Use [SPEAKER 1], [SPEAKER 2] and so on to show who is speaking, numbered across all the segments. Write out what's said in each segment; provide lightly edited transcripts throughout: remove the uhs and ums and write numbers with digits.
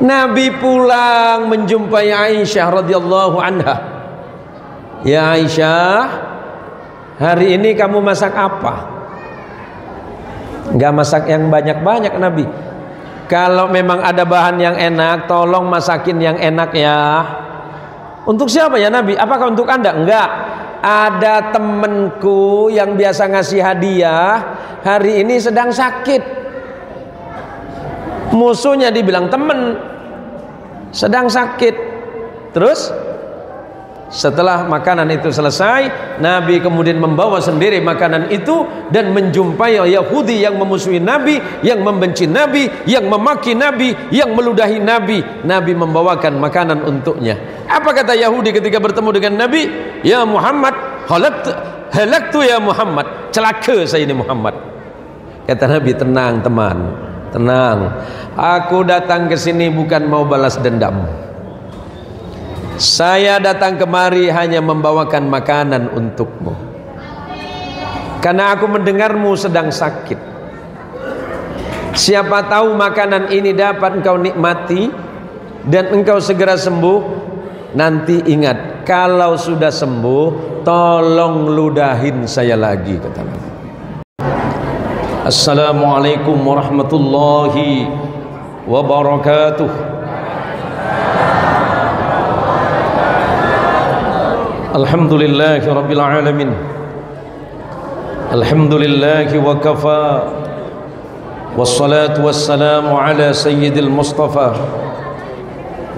[SPEAKER 1] Nabi pulang menjumpai Aisyah radhiyallahu anha. Ya Aisyah, hari ini kamu masak apa? Enggak masak yang banyak-banyak Nabi. Kalau memang ada bahan yang enak, tolong masakin yang enak ya. Untuk siapa ya Nabi? Apakah untuk Anda? Enggak. Ada temanku yang biasa ngasih hadiah, hari ini sedang sakit. Musuhnya dibilang temen, sedang sakit. Terus setelah makanan itu selesai, Nabi kemudian membawa sendiri makanan itu dan menjumpai Yahudi yang memusuhi Nabi, yang membenci Nabi, yang memaki Nabi, yang meludahi Nabi. Nabi membawakan makanan untuknya. Apa kata Yahudi ketika bertemu dengan Nabi? Ya Muhammad, halaktu ya Muhammad, celaka saya ini Muhammad. Kata Nabi, tenang teman, tenang. Aku datang ke sini bukan mau balas dendam. Saya datang kemari hanya membawakan makanan untukmu. Karena aku mendengarmu sedang sakit. Siapa tahu makanan ini dapat engkau nikmati dan engkau segera sembuh. Nanti ingat, kalau sudah sembuh, tolong ludahin saya lagi, kata Nabi. Assalamualaikum warahmatullahi wabarakatuh. Alhamdulillahi rabbil alamin. Alhamdulillahi wa kafa. Wassalatu wassalamu ala sayyidil mustafa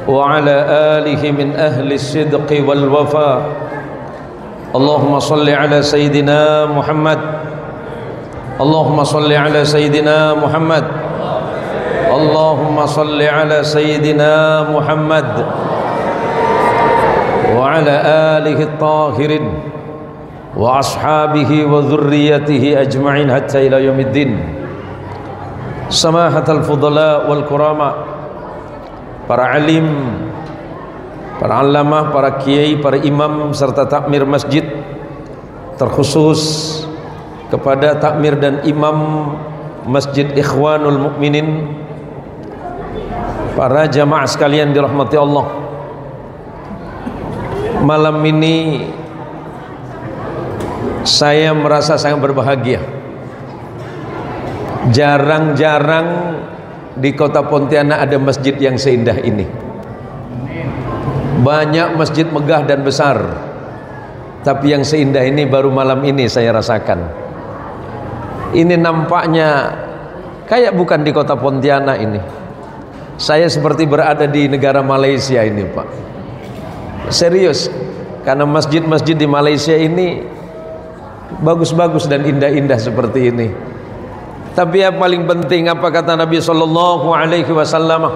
[SPEAKER 1] wa ala alihi min ahli sidqi wal wafa. Allahumma salli ala sayyidina Muhammad. Allahumma salli ala sayyidina Muhammad. Allahumma salli ala sayyidina Muhammad wa ala alihi at-tahirin wa ashabihi wa dhurriyyatihi ajma'in hatta ila yaumiddin. Samahatal fudala wal kurama, para alim, para alamah, para kiai, para imam serta takmir masjid, terkhusus kepada takmir dan imam Masjid Ikhwanul Mukminin, para jamaah sekalian dirahmati Allah. Malam ini saya merasa sangat berbahagia. Jarang-jarang di kota Pontianak ada masjid yang seindah ini. Banyak masjid megah dan besar, tapi yang seindah ini baru malam ini saya rasakan. Ini nampaknya kayak bukan di kota Pontianak ini. Saya seperti berada di negara Malaysia ini, Pak. Serius, karena masjid-masjid di Malaysia ini bagus-bagus dan indah-indah seperti ini. Tapi yang paling penting, apa kata Nabi Sallallahu Alaihi Wasallam,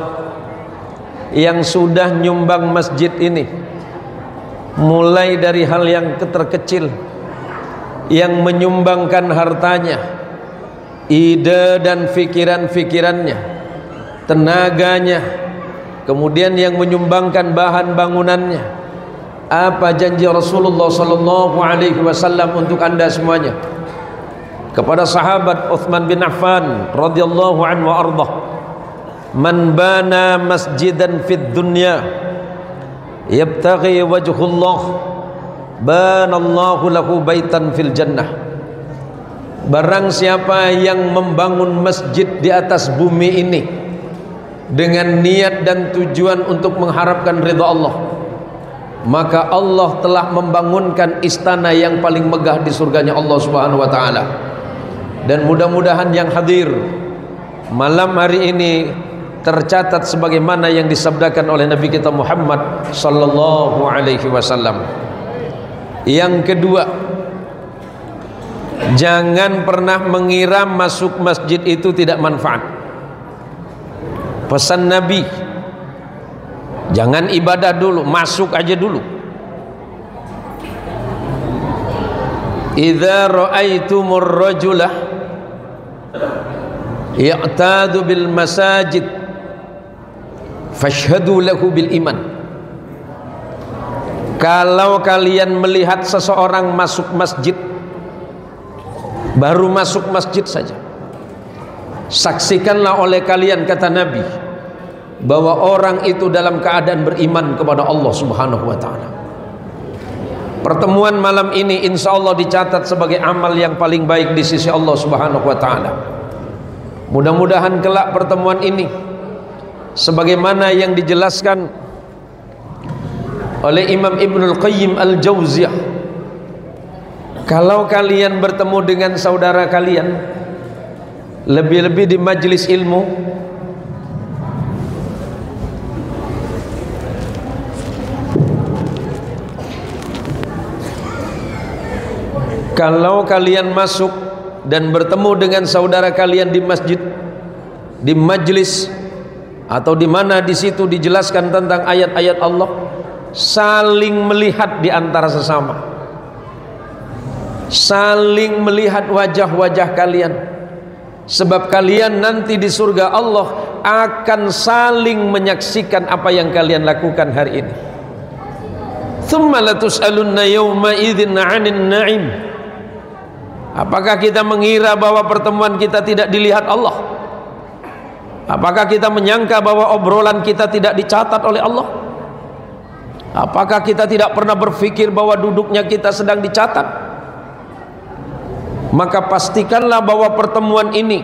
[SPEAKER 1] yang sudah nyumbang masjid ini, mulai dari hal yang terkecil, yang menyumbangkan hartanya, ide dan pikiran-pikirannya, tenaganya, kemudian yang menyumbangkan bahan bangunannya. Apa janji Rasulullah Sallallahu Alaihi Wasallam untuk anda semuanya? Kepada sahabat Uthman bin Affan radhiyallahu anhu wa ardhah, man bana masjidan fid dunya yabtaghi wajhullah banallahu lahu baitan fil jannah. Barang siapa yang membangun masjid di atas bumi ini dengan niat dan tujuan untuk mengharapkan ridha Allah, maka Allah telah membangunkan istana yang paling megah di surganya Allah Subhanahu wa taala. Dan mudah-mudahan yang hadir malam hari ini tercatat sebagaimana yang disabdakan oleh Nabi kita Muhammad sallallahu alaihi wasallam. Yang kedua, jangan pernah mengira masuk masjid itu tidak manfaat. Pesan Nabi, jangan ibadah dulu, masuk aja dulu. Idza ra'aitumur rajulah ya'tadu bil masajid fashhadu lahu bil iman. Kalau kalian melihat seseorang masuk masjid, baru masuk masjid saja, saksikanlah oleh kalian, kata Nabi, bahwa orang itu dalam keadaan beriman kepada Allah Subhanahu wa taala. Pertemuan malam ini insya Allah dicatat sebagai amal yang paling baik di sisi Allah Subhanahu wa taala. Mudah-mudahan kelak pertemuan ini sebagaimana yang dijelaskan oleh Imam Ibnul Qayyim Al-Jauziyah, kalau kalian bertemu dengan saudara kalian, lebih-lebih di majlis ilmu, kalau kalian masuk dan bertemu dengan saudara kalian di masjid, di majlis, atau di mana di situ dijelaskan tentang ayat-ayat Allah, saling melihat di antara sesama, saling melihat wajah-wajah kalian, sebab kalian nanti di surga Allah akan saling menyaksikan apa yang kalian lakukan hari ini. Tsumma latus'alunna yawma idzin 'anil na'im. Apakah kita mengira bahwa pertemuan kita tidak dilihat Allah? Apakah kita menyangka bahwa obrolan kita tidak dicatat oleh Allah? Apakah kita tidak pernah berpikir bahwa duduknya kita sedang dicatat? Maka pastikanlah bahwa pertemuan ini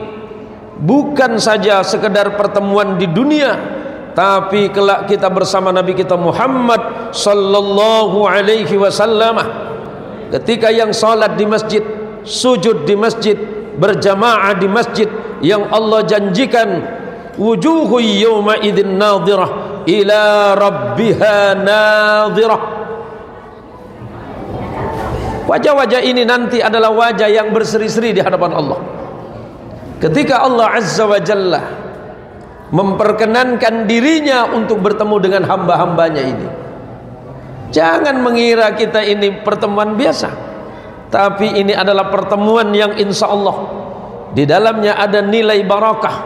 [SPEAKER 1] bukan saja sekedar pertemuan di dunia, tapi kelak kita bersama Nabi kita Muhammad sallallahu alaihi wasallam, ketika yang salat di masjid, sujud di masjid, berjamaah di masjid, yang Allah janjikan wujuhu yawma idzin nadhirah ila rabbiha nadhirah. Wajah-wajah ini nanti adalah wajah yang berseri-seri di hadapan Allah, ketika Allah Azza wa Jalla memperkenankan dirinya untuk bertemu dengan hamba-hambanya ini. Jangan mengira kita ini pertemuan biasa, tapi ini adalah pertemuan yang insya Allah di dalamnya ada nilai barakah.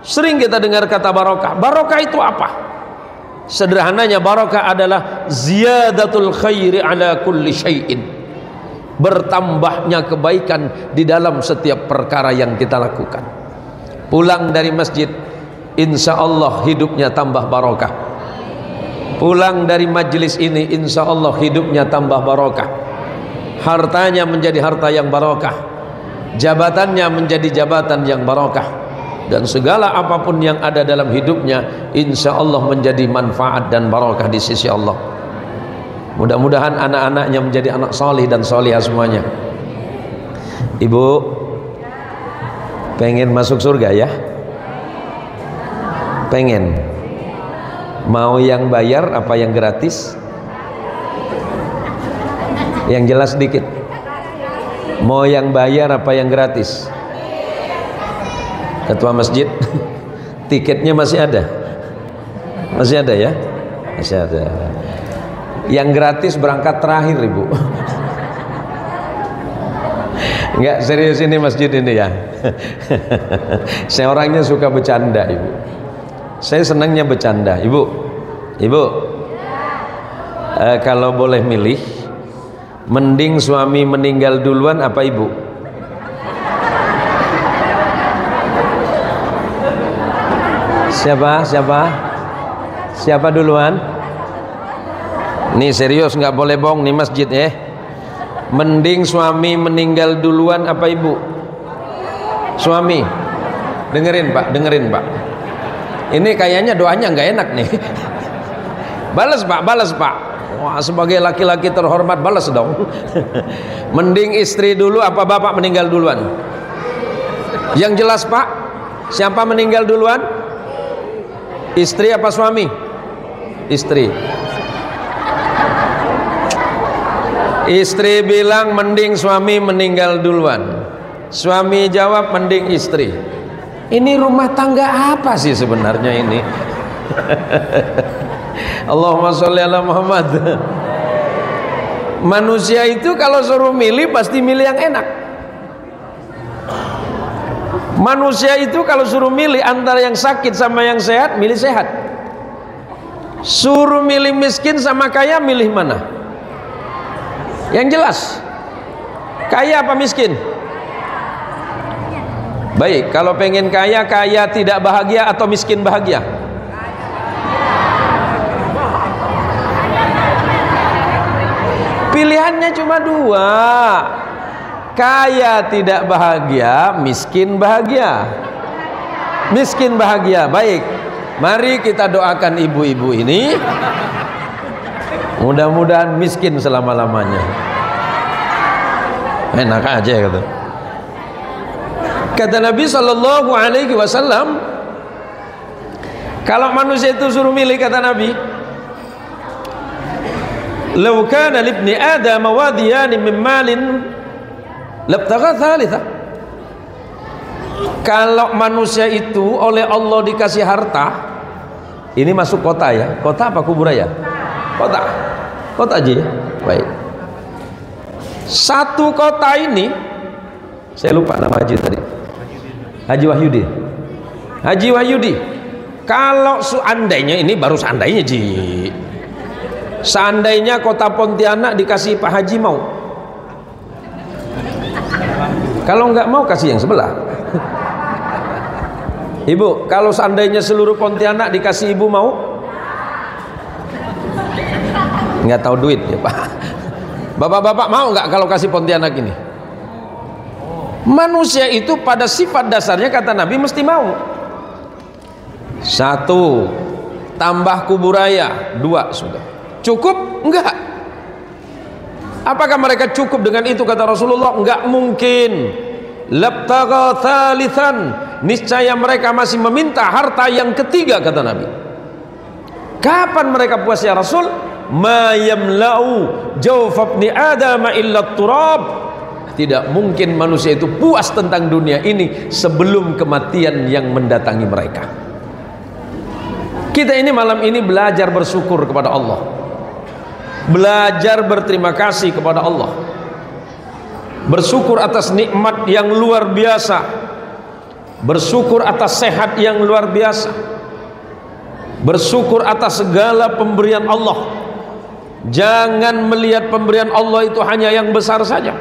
[SPEAKER 1] Sering kita dengar kata barakah. Barakah itu apa? Sederhananya barakah adalah ziyadatul khairi ala kulli syai'in, bertambahnya kebaikan di dalam setiap perkara yang kita lakukan. Pulang dari masjid, insya Allah hidupnya tambah barakah. Pulang dari majlis ini, insya Allah hidupnya tambah barakah. Hartanya menjadi harta yang barakah, jabatannya menjadi jabatan yang barakah, dan segala apapun yang ada dalam hidupnya insya Allah menjadi manfaat dan barakah di sisi Allah. Mudah-mudahan anak-anaknya menjadi anak salih dan salihah semuanya. Ibu pengen masuk surga ya? Pengen? Mau yang bayar apa yang gratis? Yang jelas sedikit. Mau yang bayar apa yang gratis? Ketua masjid, tiketnya masih ada? Masih ada ya? Masih ada. Yang gratis berangkat terakhir ibu. Enggak, serius ini masjid ini ya. Saya orangnya suka bercanda ibu. Saya senangnya bercanda ibu. Ibu, kalau boleh milih, mending suami meninggal duluan apa ibu? Siapa duluan? Nih serius, nggak boleh bohong nih masjid ya. Mending suami meninggal duluan apa ibu? Suami. Dengerin pak. Ini kayaknya doanya nggak enak nih. Balas pak. Wah, sebagai laki-laki terhormat balas dong. Mending istri dulu apa bapak meninggal duluan? Yang jelas pak, siapa meninggal duluan? Istri apa suami? Istri. Istri bilang mending suami meninggal duluan. Suami jawab mending istri. Ini rumah tangga apa sih sebenarnya ini? Allahumma sholli ala Muhammad. Manusia itu kalau suruh milih pasti milih yang enak. Manusia itu kalau suruh milih antara yang sakit sama yang sehat, milih sehat. Suruh milih miskin sama kaya, milih mana? Yang jelas, kaya apa miskin? Baik, kalau pengen kaya, kaya tidak bahagia atau miskin bahagia? pilihannya cuma dua, kaya tidak bahagia, miskin bahagia. Miskin bahagia. Baik, mari kita doakan ibu-ibu ini mudah-mudahan miskin selama-lamanya. Enak aja gitu. Kata Nabi Sallallahu Alaihi Wasallam, kalau manusia itu suruh milih, kata Nabi, "Lau kana libni Adam wadiyani min malin labtagha thalitha." Kalau manusia itu oleh Allah dikasih harta, ini masuk kota ya, kota apa kuburaya? Kota, kota aja ya. Baik. Satu kota ini, saya lupa nama haji tadi. Haji Wahyudi. Haji Wahyudi. Kalau seandainya, ini baru seandainya Ji. Seandainya kota Pontianak dikasih Pak Haji mau. Kalau nggak mau kasih yang sebelah. Ibu, kalau seandainya seluruh Pontianak dikasih ibu mau? Nggak tahu duit ya Pak. Bapak-bapak mau nggak kalau kasih Pontianak ini? Manusia itu pada sifat dasarnya kata Nabi mesti mau. Satu, tambah kuburaya, dua sudah. Cukup? Enggak. Apakah mereka cukup dengan itu kata Rasulullah? Enggak mungkin. Labtagha thalithan, niscaya mereka masih meminta harta yang ketiga kata Nabi. Kapan mereka puas ya Rasul? Ma yamla'u jawf ibni Adam illa turab. Tidak mungkin manusia itu puas tentang dunia ini sebelum kematian yang mendatangi mereka. Kita ini malam ini belajar bersyukur kepada Allah, belajar berterima kasih kepada Allah, bersyukur atas nikmat yang luar biasa, bersyukur atas sehat yang luar biasa, bersyukur atas segala pemberian Allah. Jangan melihat pemberian Allah itu hanya yang besar saja.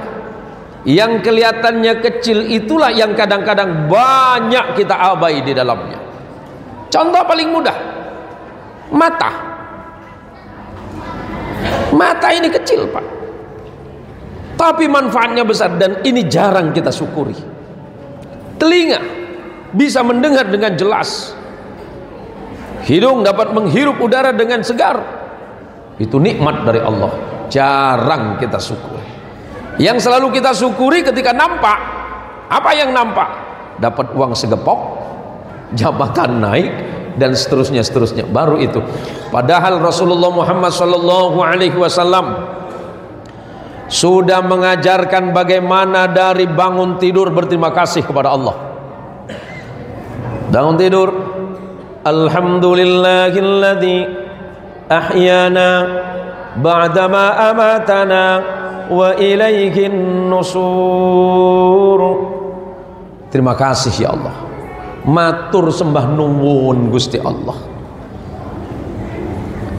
[SPEAKER 1] Yang kelihatannya kecil itulah yang kadang-kadang banyak kita abai di dalamnya. Contoh paling mudah, mata. Mata ini kecil Pak, tapi manfaatnya besar dan ini jarang kita syukuri. Telinga bisa mendengar dengan jelas, hidung dapat menghirup udara dengan segar. Itu nikmat dari Allah, jarang kita syukuri. Yang selalu kita syukuri ketika nampak. Apa yang nampak? Dapat uang segepok, jabatan naik, dan seterusnya baru itu. Padahal Rasulullah Muhammad sallallahu alaihi wasallam sudah mengajarkan bagaimana dari bangun tidur berterima kasih kepada Allah. Bangun tidur, alhamdulillahilladzi ahyana ba'dama amatana wa ilaihin nusur. Terima kasih ya Allah, matur sembah nuwun Gusti Allah.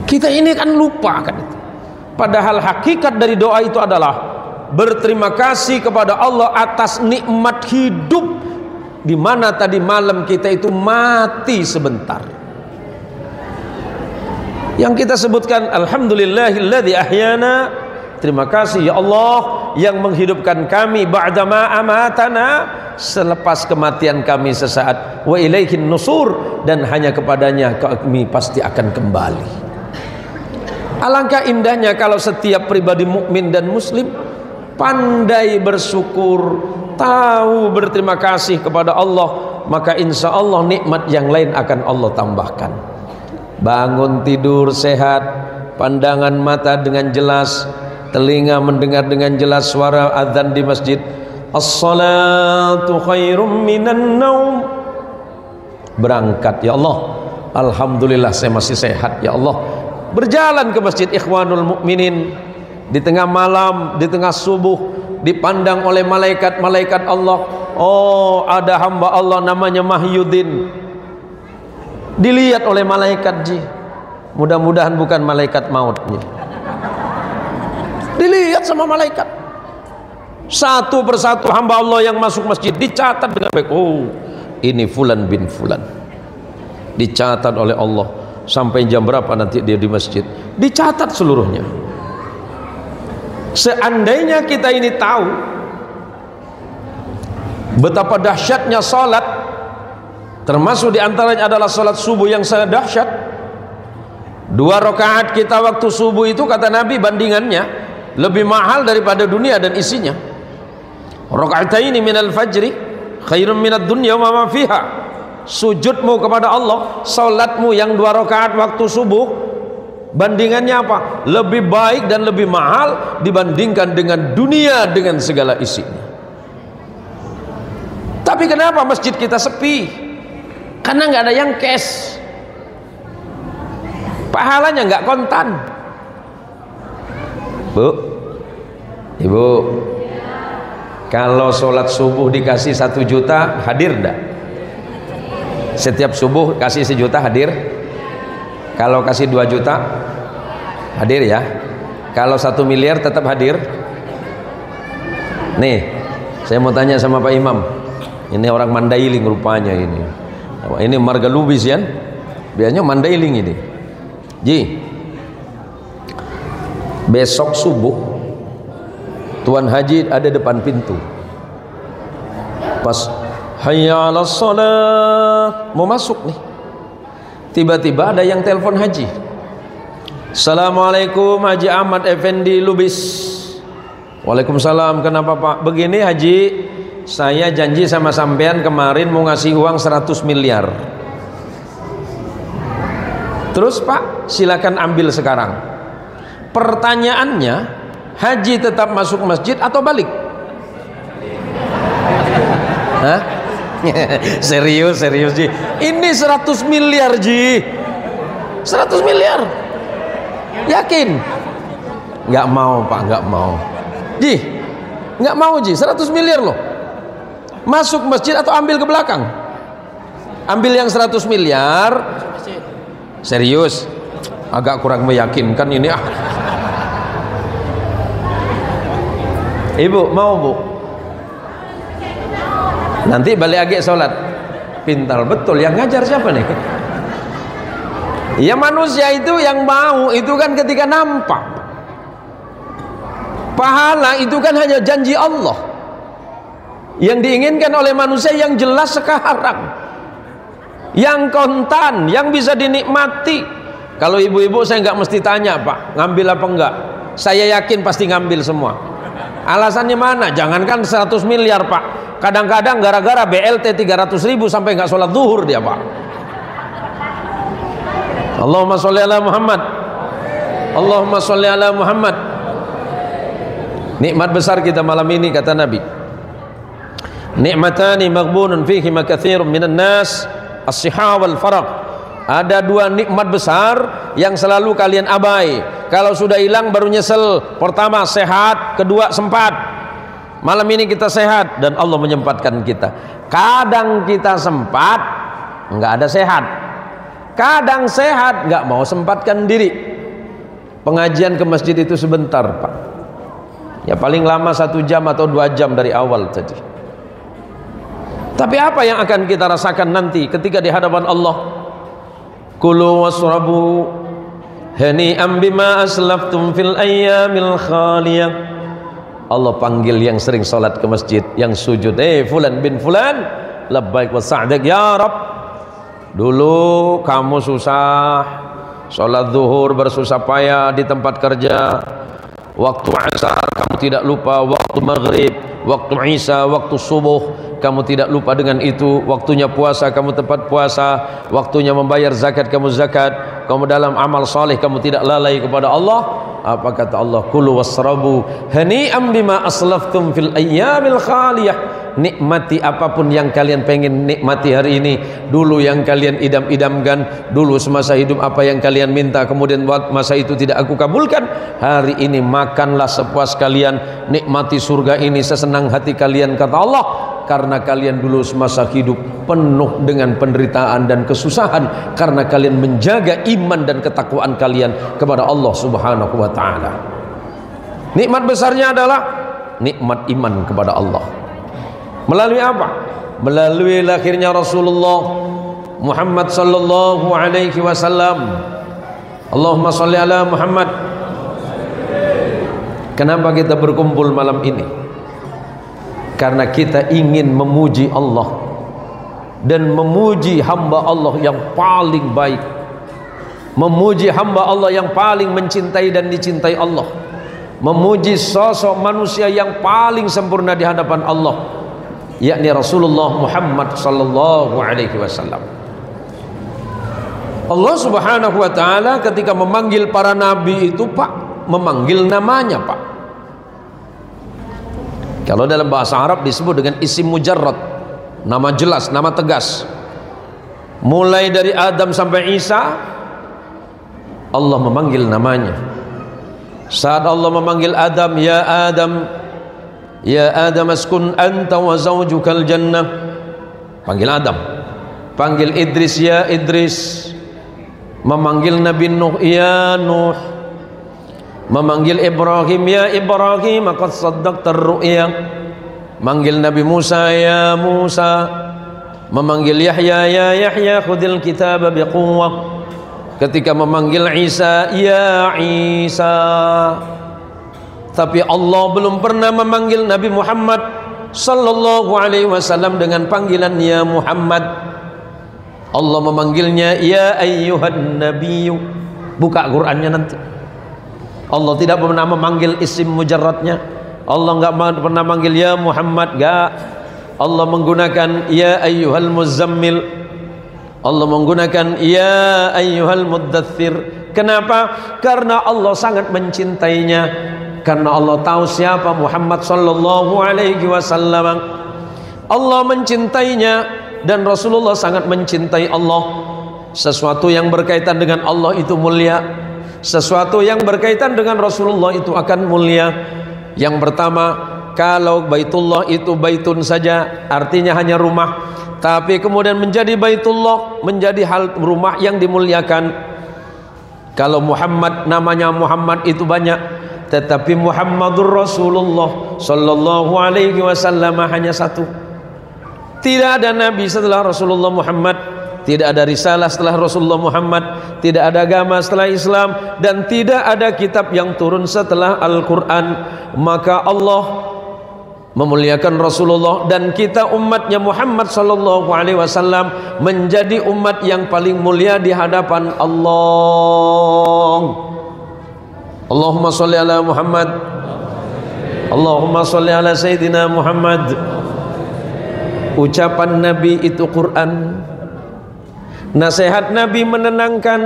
[SPEAKER 1] Kita ini kan lupa kan itu. Padahal hakikat dari doa itu adalah berterima kasih kepada Allah atas nikmat hidup, di mana tadi malam kita itu mati sebentar. Yang kita sebutkan alhamdulillahilladzi ahyana, terima kasih ya Allah yang menghidupkan kami ba'dama amatana, selepas kematian kami sesaat, wa ilaihin nusur, dan hanya kepadanya kami pasti akan kembali. Alangkah indahnya kalau setiap pribadi mukmin dan muslim pandai bersyukur, tahu berterima kasih kepada Allah, maka insya Allah nikmat yang lain akan Allah tambahkan. Bangun tidur sehat, pandangan mata dengan jelas, telinga mendengar dengan jelas suara azan di masjid, as-salatu khairum minan naum. Berangkat ya Allah, alhamdulillah saya masih sehat ya Allah. Berjalan ke masjid Ikhwanul Mukminin di tengah malam, di tengah subuh, dipandang oleh malaikat-malaikat Allah. Oh, ada hamba Allah namanya Mahyudin, dilihat oleh malaikat ji. Mudah-mudahan bukan malaikat maut ji. Dilihat sama malaikat. Satu persatu hamba Allah yang masuk masjid dicatat dengan baik. Oh, ini Fulan bin Fulan. Dicatat oleh Allah. Sampai jam berapa nanti dia di masjid, dicatat seluruhnya. Seandainya kita ini tahu betapa dahsyatnya salat, termasuk diantaranya adalah salat subuh yang sangat dahsyat. 2 rakaat kita waktu subuh itu kata Nabi bandingannya lebih mahal daripada dunia dan isinya. Rakaataini minal fajri khairun minad dunya wa ma fiha. Sujudmu kepada Allah, salatmu yang 2 rakaat waktu subuh, bandingannya apa? Lebih baik dan lebih mahal dibandingkan dengan dunia dengan segala isinya. Tapi kenapa masjid kita sepi? Karena nggak ada yang cash, pahalanya nggak kontan. Bu, ibu, kalau sholat subuh dikasih 1 juta hadir enggak? Setiap subuh kasih 1 juta hadir? Kalau kasih 2 juta hadir ya? Kalau 1 miliar tetap hadir? Nih, saya mau tanya sama Pak Imam. Ini orang Mandailing rupanya ini. Ini marga Lubis ya? Biasanya Mandailing ini. Ji, besok subuh Tuan Haji ada depan pintu. Pas hayya 'alas shalah mau masuk nih, tiba-tiba ada yang telepon Haji. Assalamualaikum Haji Ahmad Effendi Lubis. Waalaikumsalam. Kenapa Pak? Begini Haji, saya janji sama sampean kemarin mau ngasih uang 100 miliar. Terus Pak, silakan ambil sekarang. Pertanyaannya, Haji tetap masuk masjid atau balik? Hah? Serius Ji. Ini 100 miliar Ji. 100 miliar. Yakin? Nggak mau Pak, nggak mau. Ji, nggak mau Ji, 100 miliar loh. Masuk masjid atau ambil ke belakang? Ambil yang 100 miliar. Serius? Agak kurang meyakinkan ini ah. Ibu mau Bu? Nanti balik lagi sholat. Pintar betul, yang ngajar siapa nih? Ya manusia itu yang mau itu kan ketika nampak. Pahala itu kan hanya janji Allah. Yang diinginkan oleh manusia yang jelas sekarang, yang kontan, yang bisa dinikmati. Kalau ibu-ibu saya nggak mesti tanya Pak, ngambil apa enggak? Saya yakin pasti ngambil semua. Alasannya mana? Jangankan 100 miliar Pak, kadang-kadang gara-gara BLT 300.000 sampai nggak sholat zuhur dia Pak. Allahumma sholli ala Muhammad. Allahumma sholli ala Muhammad. Nikmat besar kita malam ini kata Nabi. Nikmatani maghbunun fihi makatsirun minan nas, as-sihha wal faragh. Ada 2 nikmat besar yang selalu kalian abai. Kalau sudah hilang baru nyesel. Pertama sehat, kedua sempat. Malam ini kita sehat dan Allah menyempatkan kita. Kadang kita sempat nggak ada sehat, kadang sehat nggak mau sempatkan diri. Pengajian ke masjid itu sebentar Pak, ya paling lama 1 jam atau 2 jam dari awal tadi. Tapi apa yang akan kita rasakan nanti ketika di hadapan Allah? Kulu wasrabu hani'an bima aslaftum fil ayyamil khaliyah. Allah panggil yang sering salat ke masjid, yang sujud, fulan bin fulan, labbaik wa sa'dak ya Rabb. Dulu kamu susah salat zuhur, bersusah payah di tempat kerja. Waktu asar kamu tidak lupa, waktu maghrib, waktu isya, waktu subuh kamu tidak lupa dengan itu. Waktunya puasa kamu tepat puasa, waktunya membayar zakat kamu zakat, kamu dalam amal saleh kamu tidak lalai kepada Allah. Apa kata Allah? Kulu wasrabu hani'an bima aslaftum fil ayyamil khaliyah. Nikmati apapun yang kalian pengen nikmati hari ini. Dulu yang kalian idam-idamkan, dulu semasa hidup apa yang kalian minta, kemudian masa itu tidak aku kabulkan. Hari ini makanlah sepuas kalian, nikmati surga ini sesenang hati kalian kata Allah. Karena kalian dulu semasa hidup penuh dengan penderitaan dan kesusahan, karena kalian menjaga iman dan ketakwaan kalian kepada Allah Subhanahu wa ta'ala. Nikmat besarnya adalah nikmat iman kepada Allah. Melalui apa? Melalui lahirnya Rasulullah Muhammad sallallahu alaihi wasallam. Allahumma sholli ala Muhammad. Kenapa kita berkumpul malam ini? Karena kita ingin memuji Allah dan memuji hamba Allah yang paling baik, memuji hamba Allah yang paling mencintai dan dicintai Allah, memuji sosok manusia yang paling sempurna di hadapan Allah, yakni Rasulullah Muhammad sallallahu alaihi wasallam. Allah Subhanahu wa taala ketika memanggil para nabi itu, Pak, memanggil namanya, Pak. Kalau dalam bahasa Arab disebut dengan isim mujarrad, nama jelas, nama tegas. Mulai dari Adam sampai Isa, Allah memanggil namanya. Saat Allah memanggil Adam, ya Adam askun anta wa zawjukal jannah, panggil Adam. Panggil Idris, ya Idris. Memanggil Nabi Nuh, ya Nuh. Memanggil Ibrahim, ya Ibrahim, qad saddaqtar ru'ya. Manggil Nabi Musa, ya Musa. Memanggil Yahya, ya Yahya, khudil kitaba biquwwah. Ketika memanggil Isa, ya Isa. Tapi Allah belum pernah memanggil Nabi Muhammad sallallahu alaihi wasallam dengan panggilan ya Muhammad. Allah memanggilnya ya ayyuhan nabiyyu. Buka Qur'annya nanti. Allah tidak pernah memanggil isim mujarradnya. Allah enggak pernah manggil ya Muhammad, enggak. Allah menggunakan ya ayyuhal muzammil. Allah menggunakan ya ayyuhal muddaththir. Kenapa? Karena Allah sangat mencintainya. Karena Allah tahu siapa Muhammad sallallahu alaihi wasallam. Allah mencintainya dan Rasulullah sangat mencintai Allah. Sesuatu yang berkaitan dengan Allah itu mulia. Sesuatu yang berkaitan dengan Rasulullah itu akan mulia. Yang pertama, kalau Baitullah itu baitun saja, artinya hanya rumah. Tapi kemudian menjadi Baitullah, menjadi hal rumah yang dimuliakan. Kalau Muhammad, namanya Muhammad itu banyak, tetapi Muhammadur Rasulullah sallallahu alaihi wasallam hanya satu. Tidak ada nabi setelah Rasulullah Muhammad, tidak ada risalah setelah Rasulullah Muhammad, tidak ada agama setelah Islam, dan tidak ada kitab yang turun setelah Al-Quran. Maka Allah memuliakan Rasulullah, dan kita umatnya Muhammad sallallahu alaihi wasallam menjadi umat yang paling mulia di hadapan Allah. Allahumma sholli ala Muhammad. Allahumma sholli ala Sayyidina Muhammad. Ucapan Nabi itu Quran. Nasihat Nabi menenangkan.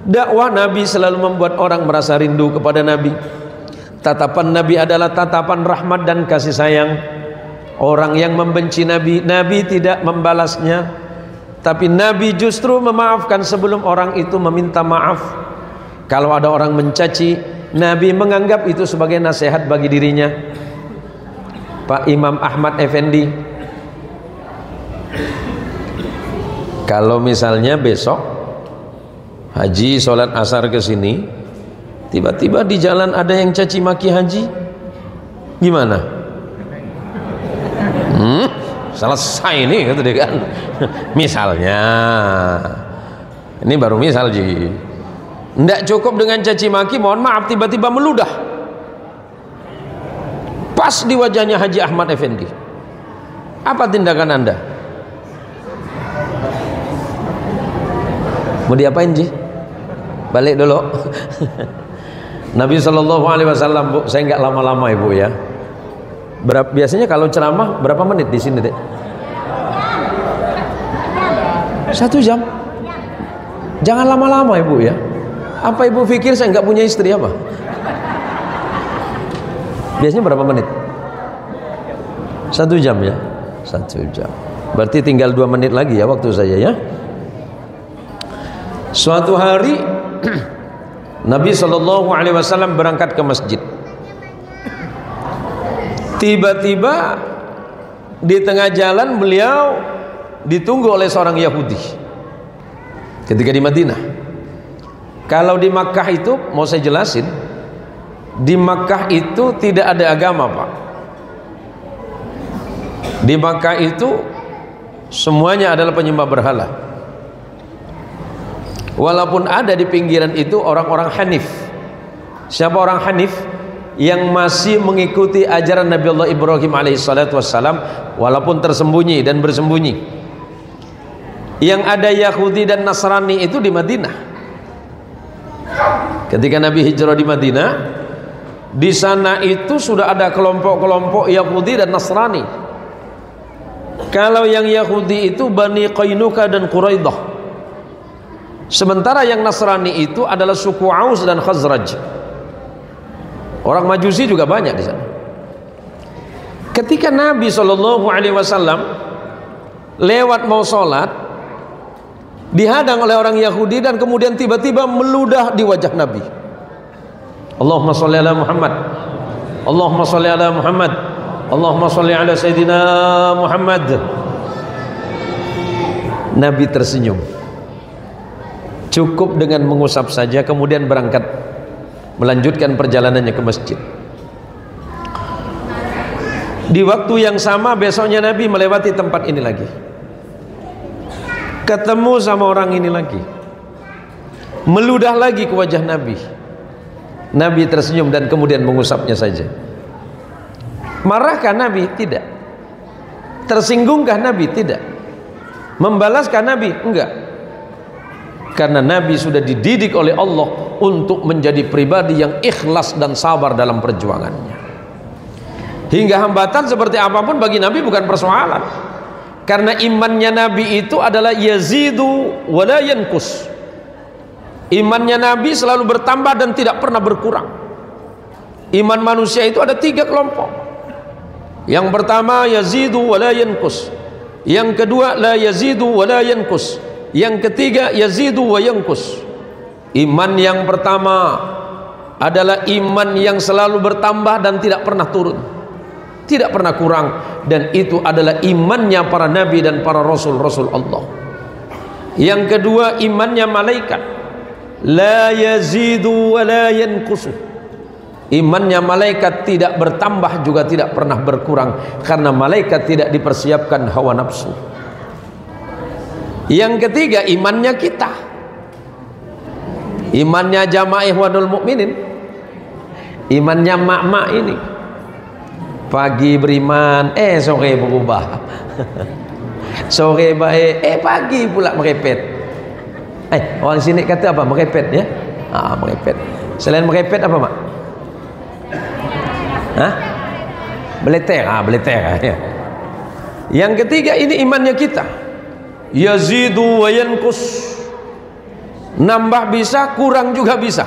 [SPEAKER 1] Dakwah Nabi selalu membuat orang merasa rindu kepada Nabi. Tatapan Nabi adalah tatapan rahmat dan kasih sayang. Orang yang membenci Nabi, Nabi tidak membalasnya, tapi Nabi justru memaafkan sebelum orang itu meminta maaf. Kalau ada orang mencaci, Nabi menganggap itu sebagai nasihat bagi dirinya. Pak Imam Ahmad Effendi, kalau misalnya besok Haji sholat asar ke sini, tiba-tiba di jalan ada yang caci maki Haji, gimana? Selesai nih, kata dia kan. Misalnya, ini baru misal Ji. Tidak cukup dengan caci maki, mohon maaf, tiba-tiba meludah pas di wajahnya Haji Ahmad Effendi. Apa tindakan Anda? Mau diapain Ji? Balik dulu. Nabi sallallahu alaihi wasallam, Bu, saya nggak lama-lama Ibu ya. Biasanya kalau ceramah berapa menit di sini, Dek? 1 jam. Jangan lama-lama Ibu ya. Apa Ibu pikir saya nggak punya istri apa? Biasanya berapa menit? 1 jam ya. 1 jam. Berarti tinggal 2 menit lagi ya waktu saya ya. Suatu hari Nabi SAW berangkat ke masjid. Tiba-tiba di tengah jalan beliau ditunggu oleh seorang Yahudi ketika di Madinah. Kalau di Makkah itu, mau saya jelasin, di Makkah itu tidak ada agama, Pak. Di Makkah itu semuanya adalah penyembah berhala. Walaupun ada di pinggiran itu orang-orang Hanif. Siapa orang Hanif? yang masih mengikuti ajaran Nabi Allah Ibrahim alaihissalatu wassalam, walaupun tersembunyi dan bersembunyi. Yang ada Yahudi dan Nasrani itu di Madinah. Ketika Nabi hijrah di Madinah, di sana itu sudah ada kelompok-kelompok Yahudi dan Nasrani. Kalau yang Yahudi itu Bani Qainuqa dan Quraidah, sementara yang Nasrani itu adalah suku Aus dan Khazraj. Orang Majusi juga banyak di sana. Ketika Nabi SAW lewat mau sholat, dihadang oleh orang Yahudi dan kemudian tiba-tiba meludah di wajah Nabi. Allahumma sholli ala Muhammad, Allahumma sholli ala Muhammad, Allahumma sholli ala Sayyidina Muhammad. Nabi tersenyum, cukup dengan mengusap saja, kemudian berangkat melanjutkan perjalanannya ke masjid. Di waktu yang sama besoknya Nabi melewati tempat ini lagi, ketemu sama orang ini lagi, meludah lagi ke wajah Nabi. Nabi tersenyum dan kemudian mengusapnya saja. Marahkah Nabi? Tidak. Tersinggungkah Nabi? Tidak. Membalaskah Nabi? Enggak. Karena Nabi sudah dididik oleh Allah untuk menjadi pribadi yang ikhlas dan sabar dalam perjuangannya. Hingga hambatan seperti apapun bagi Nabi bukan persoalan. Karena imannya Nabi itu adalah yazidu wa la yanqus. Imannya Nabi selalu bertambah dan tidak pernah berkurang. Iman manusia itu ada 3 kelompok. Yang pertama yazidu wa la yanqus. Yang kedua la yazidu wa la yanqus. Yang ketiga yazidu wa yanqus. Iman yang pertama adalah iman yang selalu bertambah dan tidak pernah turun, tidak pernah kurang, dan itu adalah imannya para nabi dan para rasul-rasul Allah. Yang kedua imannya malaikat, la yazidu wa la yanqusu. Imannya malaikat tidak bertambah juga tidak pernah berkurang, karena malaikat tidak dipersiapkan hawa nafsu. Yang ketiga imannya kita, imannya jamaah ikhwanul mukminin, imannya mak-mak ini. Pagi beriman, sore berubah. Sore baik, pagi pula merepet. Orang sini kata apa? Merepet ya? Merepet. Selain merepet apa, Mak? Beleter. Beleter ya. Yang ketiga ini imannya kita. Yazidu wa yanqus. Nambah bisa, kurang juga bisa.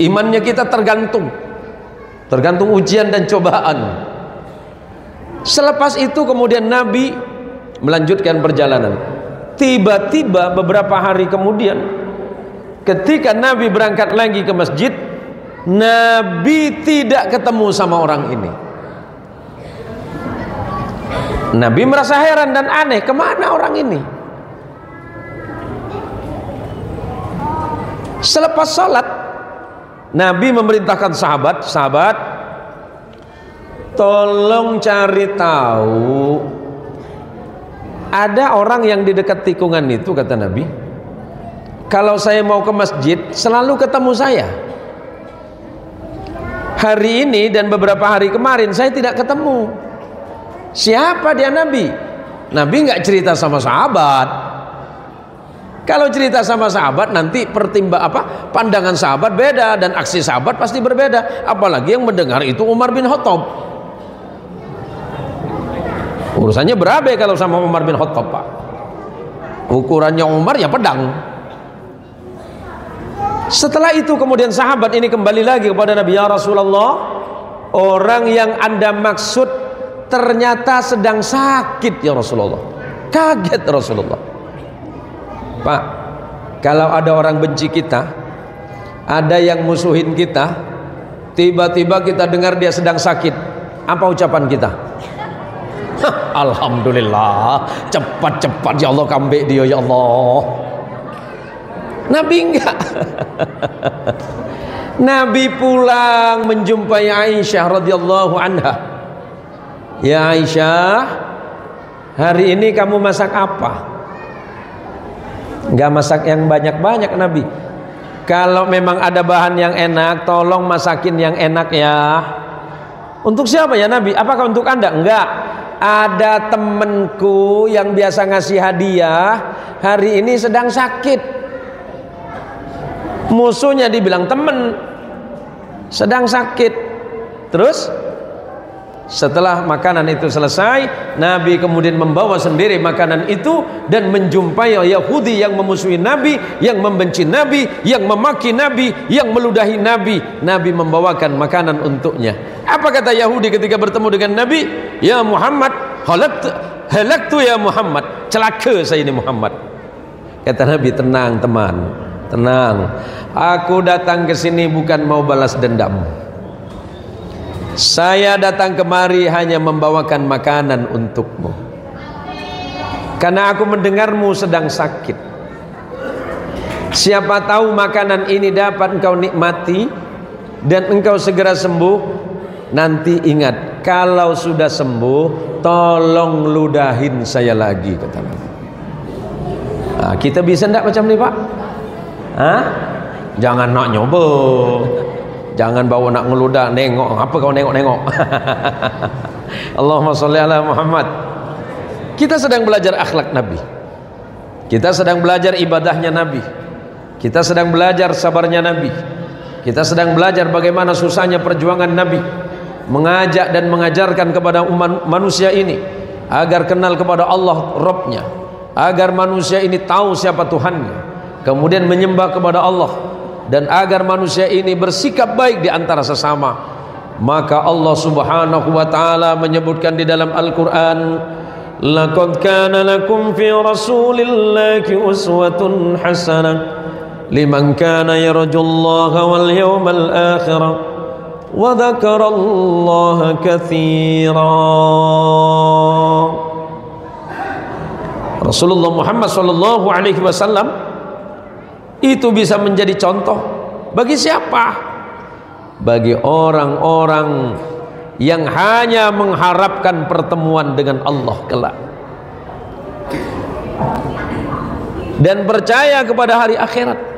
[SPEAKER 1] Imannya kita tergantung ujian dan cobaan. Selepas itu kemudian Nabi melanjutkan perjalanan. Tiba-tiba beberapa hari kemudian, ketika Nabi berangkat lagi ke masjid, Nabi tidak ketemu sama orang ini. Nabi merasa heran dan aneh, kemana orang ini? Selepas salat, Nabi memerintahkan sahabat, tolong cari tahu ada orang yang di dekat tikungan itu, kata Nabi. Kalau saya mau ke masjid selalu ketemu saya. Hari ini dan beberapa hari kemarin saya tidak ketemu. Siapa dia Nabi? Nabi nggak cerita sama sahabat. Kalau cerita sama sahabat nanti pandangan sahabat beda dan aksi sahabat pasti berbeda. Apalagi yang mendengar itu Umar bin Khattab. Urusannya berabe kalau sama Umar bin Khattab, Pak. Ukurannya Umar ya pedang. Setelah itu kemudian sahabat ini kembali lagi kepada Nabi, ya Rasulullah, orang yang Anda maksud ternyata sedang sakit ya Rasulullah. Kaget Rasulullah. Pak, kalau ada orang benci kita, ada yang musuhin kita, tiba-tiba kita dengar dia sedang sakit, apa ucapan kita? Alhamdulillah, cepat-cepat ya Allah kambek dia ya Allah. Nabi enggak. Nabi pulang menjumpai Aisyah radhiyallahu anha. Ya Aisyah, hari ini kamu masak apa? Enggak masak yang banyak-banyak Nabi. Kalau memang ada bahan yang enak, tolong masakin yang enak ya. Untuk siapa ya Nabi? Apakah untuk Anda? Enggak. Ada temenku yang biasa ngasih hadiah, hari ini sedang sakit. Musuhnya dibilang temen, sedang sakit. Terus setelah makanan itu selesai, Nabi kemudian membawa sendiri makanan itu dan menjumpai Yahudi yang memusuhi Nabi, yang membenci Nabi, yang memaki Nabi, yang meludahi Nabi. Nabi membawakan makanan untuknya. Apa kata Yahudi ketika bertemu dengan Nabi? Ya Muhammad, halaktu ya Muhammad, celaka saya ini Muhammad. Kata Nabi, tenang teman, tenang. Aku datang ke sini bukan mau balas dendam. Saya datang kemari hanya membawakan makanan untukmu, karena aku mendengarmu sedang sakit. Siapa tahu makanan ini dapat engkau nikmati dan engkau segera sembuh. Nanti ingat, kalau sudah sembuh, tolong ludahin saya lagi, kata Nabi. Nah, kita bisa enggak macam ini Pak? Hah? Jangan nak nyoba. Jangan bawa nak ngeludah, nengok. Apa kau nengok-nengok? Allahumma sholli ala Muhammad. Kita sedang belajar akhlak Nabi. Kita sedang belajar ibadahnya Nabi. Kita sedang belajar sabarnya Nabi. Kita sedang belajar bagaimana susahnya perjuangan Nabi mengajak dan mengajarkan kepada umat manusia ini agar kenal kepada Allah Rabbnya, agar manusia ini tahu siapa Tuhannya, kemudian menyembah kepada Allah, dan agar manusia ini bersikap baik di antara sesama. Maka Allah Subhanahu wa taala menyebutkan di dalam Al-Qur'an, laqad kana lakum fi rasulillahi uswatun hasanah liman kana yarjullaha wal yawmal akhir wa dzakarallaha katsira. Rasulullah Muhammad sallallahu alaihi wasallam itu bisa menjadi contoh bagi siapa? Bagi orang-orang yang hanya mengharapkan pertemuan dengan Allah kelak dan percaya kepada hari akhirat.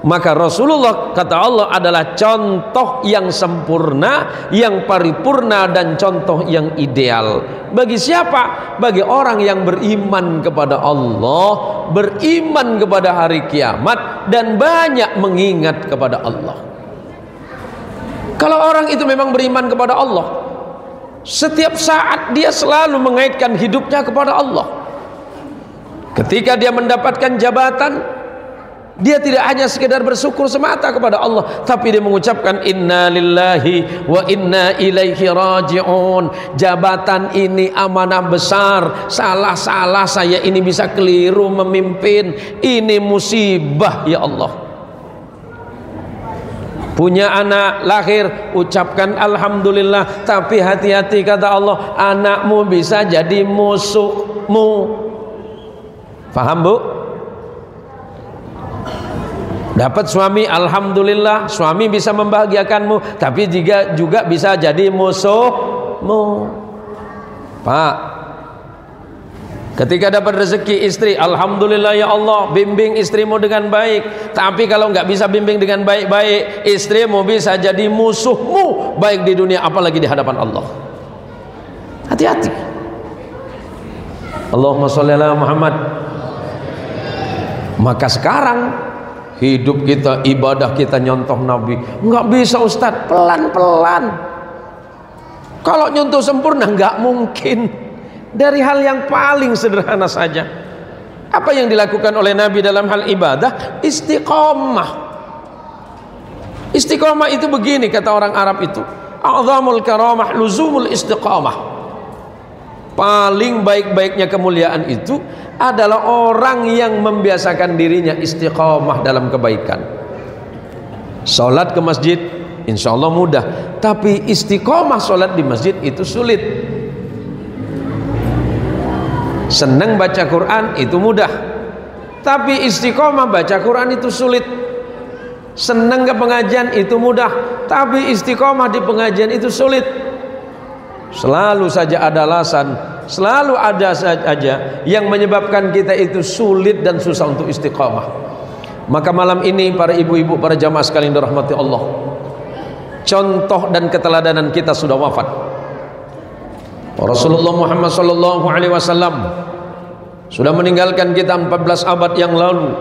[SPEAKER 1] Maka Rasulullah, kata Allah, adalah contoh yang sempurna, yang paripurna, dan contoh yang ideal. Bagi siapa? Bagi orang yang beriman kepada Allah, beriman kepada hari kiamat, dan banyak mengingat kepada Allah. Kalau orang itu memang beriman kepada Allah, setiap saat dia selalu mengaitkan hidupnya kepada Allah. Ketika dia mendapatkan jabatan, dia tidak hanya sekedar bersyukur semata kepada Allah, tapi dia mengucapkan inna lillahi wa inna ilaihi raji'un. Jabatan ini amanah besar, salah-salah saya ini bisa keliru memimpin, ini musibah ya Allah. Punya anak lahir, ucapkan alhamdulillah, tapi hati-hati kata Allah, anakmu bisa jadi musuhmu. Paham Bu? Dapat suami, alhamdulillah, suami bisa membahagiakanmu, tapi juga bisa jadi musuhmu. Pak, ketika dapat rezeki istri, alhamdulillah ya Allah, bimbing istrimu dengan baik. Tapi kalau nggak bisa bimbing dengan baik-baik, istrimu bisa jadi musuhmu, baik di dunia apalagi di hadapan Allah. Hati-hati. Allahumma sholli ala Muhammad. Maka sekarang hidup kita, ibadah kita nyontoh Nabi. Nggak bisa Ustadz, pelan-pelan. Kalau nyontoh sempurna nggak mungkin. Dari hal yang paling sederhana saja. Apa yang dilakukan oleh Nabi dalam hal ibadah? Istiqomah. Istiqomah itu begini kata orang Arab itu, a'zamul karamah luzumul istiqomah. Paling baik-baiknya kemuliaan itu adalah orang yang membiasakan dirinya istiqomah dalam kebaikan. Salat ke masjid insya Allah mudah, tapi istiqomah salat di masjid itu sulit. Senang baca Quran itu mudah, tapi istiqomah baca Quran itu sulit. Senang ke pengajian itu mudah, tapi istiqomah di pengajian itu sulit. Selalu saja ada alasan, selalu ada saja yang menyebabkan kita itu sulit dan susah untuk istiqomah. Maka malam ini para ibu-ibu, para jamaah sekalian dirahmati Allah, contoh dan keteladanan kita sudah wafat. Rasulullah Muhammad sallallahu alaihi wasallam sudah meninggalkan kita 14 abad yang lalu.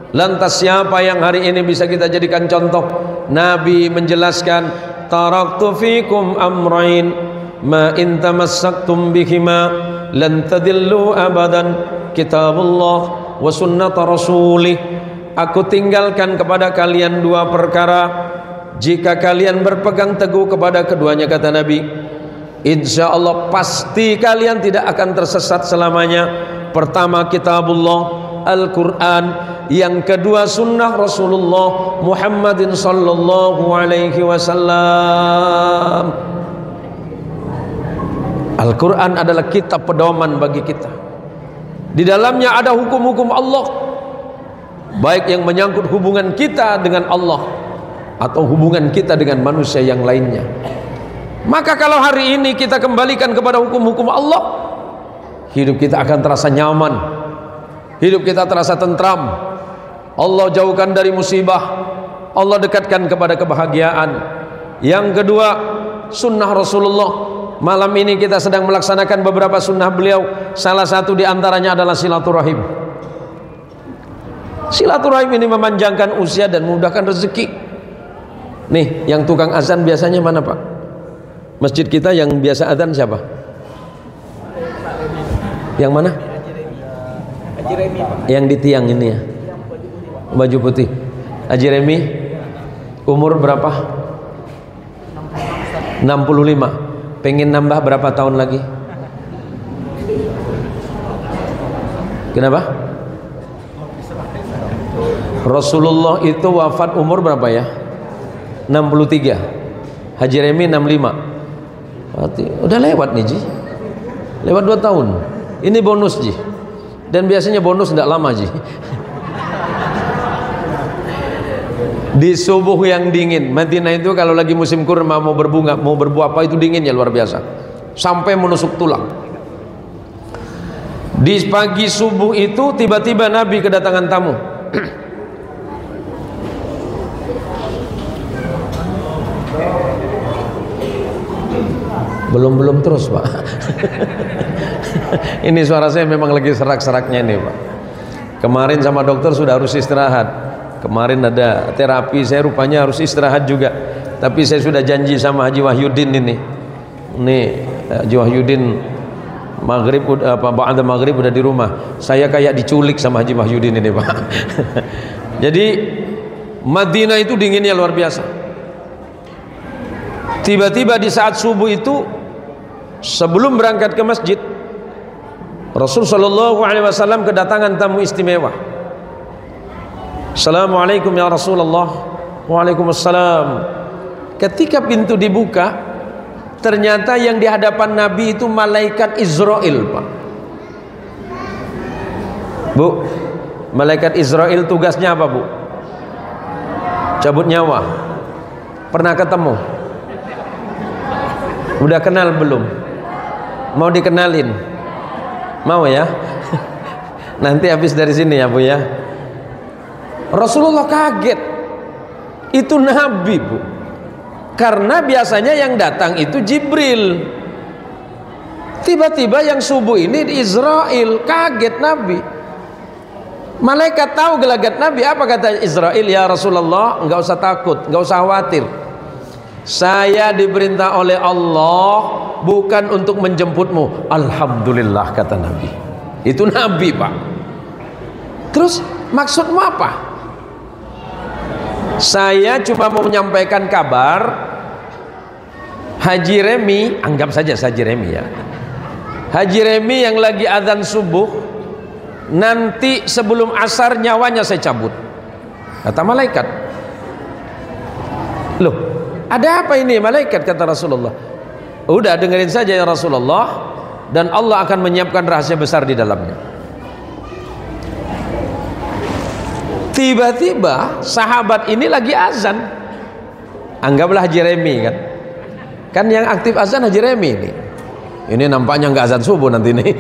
[SPEAKER 1] Lantas siapa yang hari ini bisa kita jadikan contoh? Nabi menjelaskan, taraktu fikum amrain ma in tamassaktum bihima lan tadillu abadan, kitabullah wa sunnat rasulih. Aku tinggalkan kepada kalian dua perkara, jika kalian berpegang teguh kepada keduanya, kata Nabi, insya Allah pasti kalian tidak akan tersesat selamanya. Pertama kitabullah, Al-Quran. Yang kedua sunnah Rasulullah Muhammadin sallallahu alaihi wasallam. Al-Quran adalah kitab pedoman bagi kita. Di dalamnya ada hukum-hukum Allah, baik yang menyangkut hubungan kita dengan Allah atau hubungan kita dengan manusia yang lainnya. Maka kalau hari ini kita kembalikan kepada hukum-hukum Allah, hidup kita akan terasa nyaman, hidup kita terasa tentram. Allah jauhkan dari musibah, Allah dekatkan kepada kebahagiaan. Yang kedua, sunnah Rasulullah. Malam ini kita sedang melaksanakan beberapa sunnah beliau. Salah satu di antaranya adalah silaturahim. Silaturahim ini memanjangkan usia dan memudahkan rezeki. Nih, yang tukang azan biasanya mana, Pak? Masjid kita yang biasa azan siapa? Yang mana? Yang di tiang ini ya, baju putih. Haji Remi, umur berapa? 65. Pengen nambah berapa tahun lagi? Kenapa? Rasulullah itu wafat umur berapa ya? 63. Haji Remi 65. Berarti udah lewat nih, Ji. Lewat 2 tahun. Ini bonus, Ji. Dan biasanya bonus tidak lama, Ji. Di subuh yang dingin, Madinah itu kalau lagi musim kurma mau berbunga, mau berbuah apa itu dinginnya luar biasa, sampai menusuk tulang. Di pagi subuh itu tiba-tiba Nabi kedatangan tamu. Belum terus, Pak. Ini suara saya memang lagi serak-seraknya nih, Pak. Kemarin sama dokter sudah harus istirahat. Kemarin ada terapi, saya rupanya harus istirahat juga. Tapi saya sudah janji sama Haji Wahyudin ini. Nih, Haji Wahyudin maghrib ba'da maghrib udah di rumah. Saya kayak diculik sama Haji Wahyudin ini, Pak. Jadi Madinah itu dinginnya luar biasa. Tiba-tiba di saat subuh itu, sebelum berangkat ke masjid, Rasul sallallahu alaihi wasallam kedatangan tamu istimewa. Assalamualaikum ya Rasulullah. Waalaikumsalam. Ketika pintu dibuka, ternyata yang di hadapan Nabi itu malaikat Israel, Pak. Bu, malaikat Israel tugasnya apa, Bu? Cabut nyawa. Pernah ketemu? Udah kenal belum? Mau dikenalin? Mau ya? Nanti habis dari sini ya, Bu ya. Rasulullah kaget. Itu Nabi, Bu. Karena biasanya yang datang itu Jibril. Tiba-tiba yang subuh ini di Israel. Kaget Nabi. Malaikat tahu gelagat Nabi. Apa kata Israel? Ya Rasulullah, enggak usah takut, enggak usah khawatir. Saya diperintah oleh Allah bukan untuk menjemputmu. Alhamdulillah, kata Nabi. Itu Nabi, Pak. Terus maksudmu apa? Saya cuma mau menyampaikan kabar Haji Remi, anggap saja Haji Remi ya. Haji Remi yang lagi azan subuh, nanti sebelum asar nyawanya saya cabut, kata malaikat. Loh, ada apa ini malaikat, kata Rasulullah. Udah dengerin saja ya Rasulullah, dan Allah akan menyiapkan rahasia besar di dalamnya. Tiba-tiba sahabat ini lagi azan. Anggaplah Haji Remi kan. Kan yang aktif azan Haji Remi ini. Ini nampaknya nggak azan subuh nanti nih.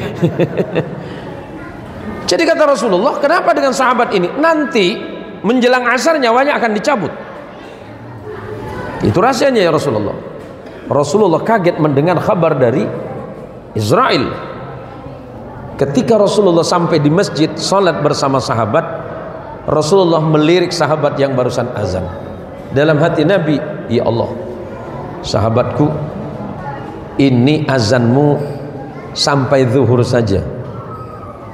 [SPEAKER 1] Jadi kata Rasulullah, kenapa dengan sahabat ini? Nanti menjelang asar nyawanya akan dicabut. Itu rahasianya ya Rasulullah. Rasulullah kaget mendengar kabar dari Israel. Ketika Rasulullah sampai di masjid salat bersama sahabat, Rasulullah melirik sahabat yang barusan azan. Dalam hati Nabi, ya Allah, sahabatku, ini azanmu sampai zuhur saja,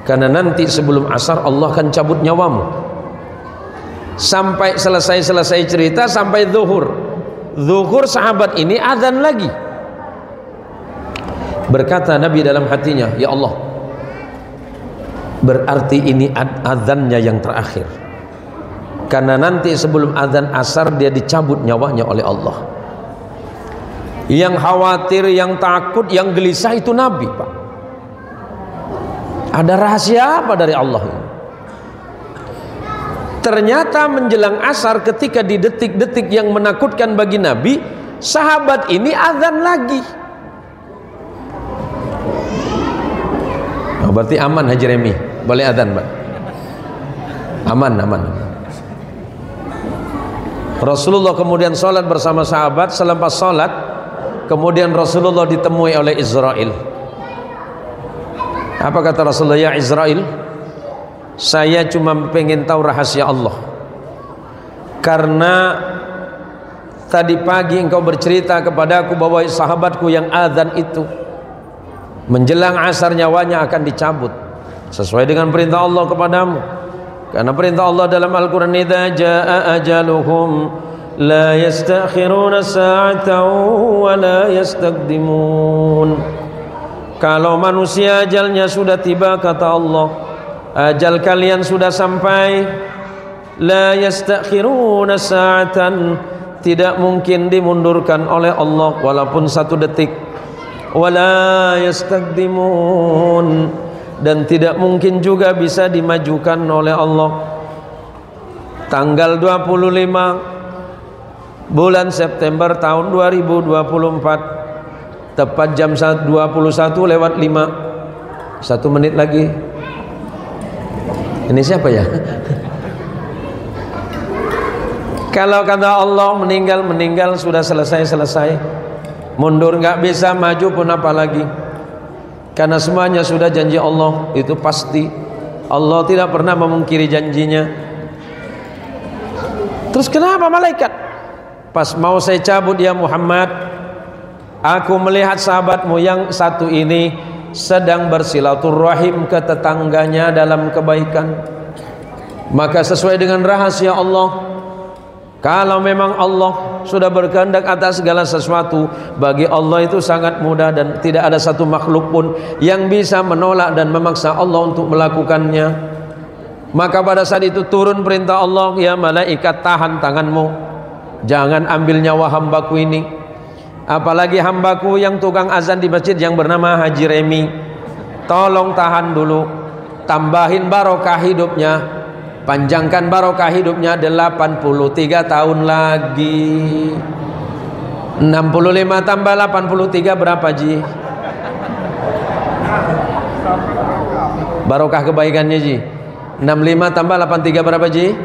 [SPEAKER 1] karena nanti sebelum asar Allah akan cabut nyawamu. Sampai selesai cerita sampai zuhur. Zuhur sahabat ini azan lagi. Berkata Nabi dalam hatinya, ya Allah, berarti ini azannya yang terakhir, karena nanti sebelum azan asar dia dicabut nyawanya oleh Allah. Yang khawatir, yang takut, yang gelisah itu Nabi, Pak. Ada rahasia apa dari Allah ini? Ternyata menjelang asar, ketika di detik-detik yang menakutkan bagi Nabi, sahabat ini azan lagi. Oh, berarti aman Haji Remi, boleh azan, Pak? Aman. Rasulullah kemudian sholat bersama sahabat. Selepas sholat, kemudian Rasulullah ditemui oleh Israel. Apa kata Rasulullah? Ya Israel, saya cuma pengen tahu rahasia Allah, karena tadi pagi engkau bercerita kepadaku bahwa sahabatku yang azan itu menjelang asar nyawanya akan dicabut sesuai dengan perintah Allah kepadamu. Karena perintah Allah dalam Al-Quran, idza jaa ajaluhum la yastakhiruna sa'atan wa la yastaqdimun. Kalau manusia ajalnya sudah tiba, kata Allah, ajal kalian sudah sampai, la yastakhiruna sa'atan, tidak mungkin dimundurkan oleh Allah walaupun satu detik, wala yastaqdimun, dan tidak mungkin juga bisa dimajukan oleh Allah. Tanggal 25 bulan September tahun 2024, tepat jam 21:05, 1 menit lagi. Ini siapa ya? Kalau kata Allah meninggal sudah selesai. Mundur nggak bisa, maju pun apa lagi. Karena semuanya sudah janji Allah, itu pasti. Allah tidak pernah memungkiri janjinya. Terus kenapa malaikat? Pas mau saya cabut, ya Muhammad, aku melihat sahabatmu yang satu ini sedang bersilaturahim ke tetangganya dalam kebaikan. Maka sesuai dengan rahasia Allah, kalau memang Allah sudah berkehendak atas segala sesuatu, bagi Allah itu sangat mudah dan tidak ada satu makhluk pun yang bisa menolak dan memaksa Allah untuk melakukannya. Maka pada saat itu turun perintah Allah, ya malaikat, tahan tanganmu, jangan ambil nyawa hambaku ini. Apalagi hambaku yang tukang azan di masjid yang bernama Haji Remi, tolong tahan dulu, tambahin barokah hidupnya, panjangkan barokah hidupnya 83 tahun lagi. 65 tambah 83 berapa, Ji? Barokah kebaikannya, Ji. 65 tambah 83 berapa, Ji?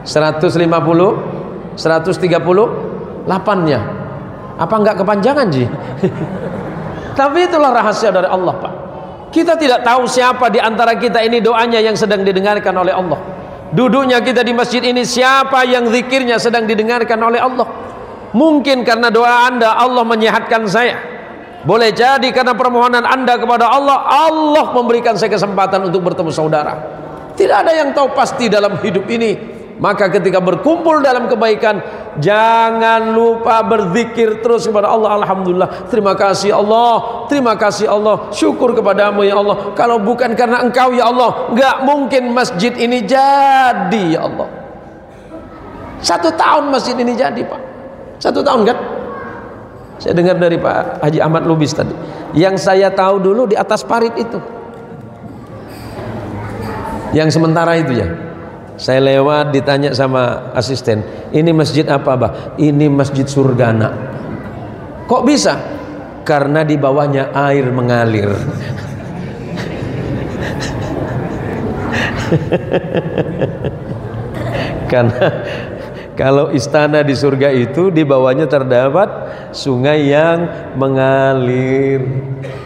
[SPEAKER 1] 150, 138-nya. Apa enggak kepanjangan, Ji? Tapi itulah rahasia dari Allah, Pak. Kita tidak tahu siapa di antara kita ini doanya yang sedang didengarkan oleh Allah. Duduknya kita di masjid ini, siapa yang zikirnya sedang didengarkan oleh Allah. Mungkin karena doa Anda Allah menyehatkan saya. Boleh jadi karena permohonan Anda kepada Allah, Allah memberikan saya kesempatan untuk bertemu saudara. Tidak ada yang tahu pasti dalam hidup ini. Maka ketika berkumpul dalam kebaikan, jangan lupa berzikir terus kepada Allah. Alhamdulillah, terima kasih Allah, terima kasih Allah, syukur kepadamu ya Allah. Kalau bukan karena Engkau ya Allah, nggak mungkin masjid ini jadi ya Allah. 1 tahun masjid ini jadi, Pak. 1 tahun kan? Saya dengar dari Pak Haji Ahmad Lubis tadi. Yang saya tahu dulu di atas parit itu, yang sementara itu ya. Saya lewat, ditanya sama asisten, ini masjid apa, Bah? Ini masjid Surgana. Kok bisa? Karena di bawahnya air mengalir. Karena kalau istana di surga itu di bawahnya terdapat sungai yang mengalir.